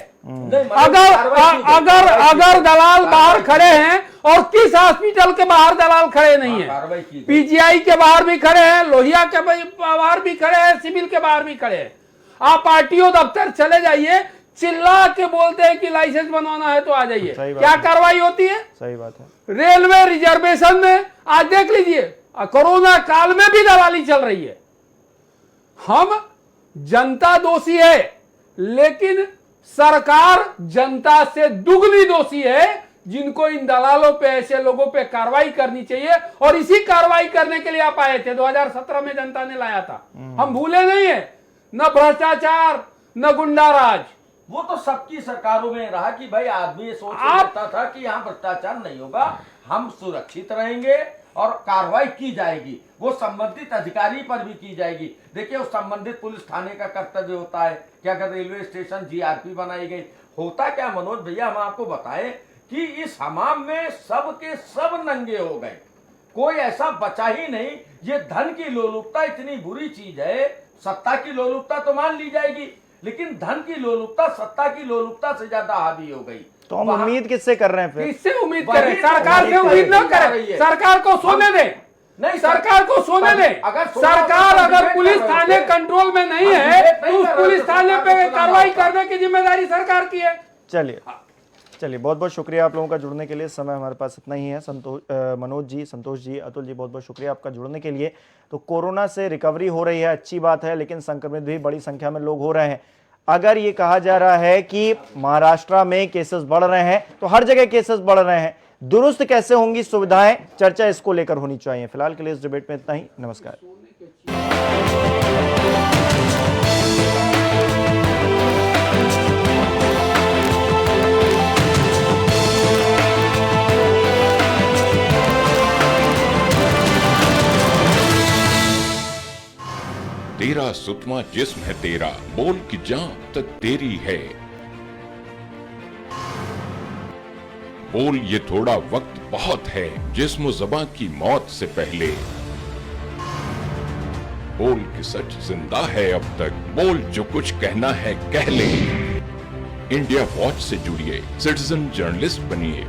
अगर दलाल बाहर खड़े हैं, और किस हॉस्पिटल के बाहर दलाल खड़े नहीं है? पीजीआई के बाहर भी खड़े हैं, लोहिया के बाहर भी खड़े हैं, सिविल के बाहर भी खड़े हैं। आप आरटीओ दफ्तर चले जाइए, चिल्ला के बोलते हैं कि लाइसेंस बनवाना है तो आ जाइए, क्या कार्रवाई होती है? सही बात है। रेलवे रिजर्वेशन में आज देख लीजिए, कोरोना काल में भी दलाली चल रही है। हम जनता दोषी है लेकिन सरकार जनता से दुगनी दोषी है, जिनको इन दलालों पे, ऐसे लोगों पे कार्रवाई करनी चाहिए। और इसी कार्रवाई करने के लिए आप आए थे, 2017 में जनता ने लाया था, हम भूले नहीं है। न भ्रष्टाचार न गुंडाराज, वो तो सबकी सरकारों में रहा कि भाई आदमी ये सोच लेता था कि यहाँ भ्रष्टाचार नहीं होगा, हम सुरक्षित रहेंगे और कार्रवाई की जाएगी, वो संबंधित अधिकारी पर भी की जाएगी। देखिए, उस संबंधित पुलिस थाने का कर्तव्य होता है कि अगर रेलवे स्टेशन जीआरपी बनाई गई, होता क्या मनोज भैया, हम आपको बताएं कि इस हमाम में सब के सब नंगे हो गए, कोई ऐसा बचा ही नहीं। ये धन की लोलुपता इतनी बुरी चीज है, सत्ता की लोलुपता तो मान ली जाएगी, लेकिन धन की लोलुपता सत्ता की लोलुपता से ज्यादा हावी हो गई। तो हम उम्मीद किससे कर रहे हैं फिर? किससे उम्मीद करें? सरकार से उम्मीद न करें, सरकार को सोने दें, नहीं सरकार को सोने दें। सरकार अगर पुलिस थाने कंट्रोल में नहीं है तो उस पुलिस थाने पे कार्रवाई करने की जिम्मेदारी सरकार की है। चलिए बहुत बहुत शुक्रिया आप लोगों का जुड़ने के लिए। समय हमारे पास इतना ही है। मनोज जी, संतोष जी, अतुल जी, बहुत बहुत शुक्रिया आपका जुड़ने के लिए। तो कोरोना से रिकवरी हो रही है, अच्छी बात है, लेकिन संक्रमित भी बड़ी संख्या में लोग हो रहे हैं। अगर ये कहा जा रहा है कि महाराष्ट्र में केसेस बढ़ रहे हैं, तो हर जगह केसेस बढ़ रहे हैं, दुरुस्त कैसे होंगी सुविधाएं, चर्चा इसको लेकर होनी चाहिए। फिलहाल के लिए इस डिबेट में इतना ही। नमस्कार। तेरा सुतमा जिस्म है तेरा, बोल की जान तक तेरी है। बोल ये थोड़ा वक्त बहुत है, जिस्म ज़बां की मौत से पहले। बोल कि सच जिंदा है अब तक, बोल जो कुछ कहना है कह ले। इंडिया वॉच से जुड़िए, सिटीजन जर्नलिस्ट बनिए।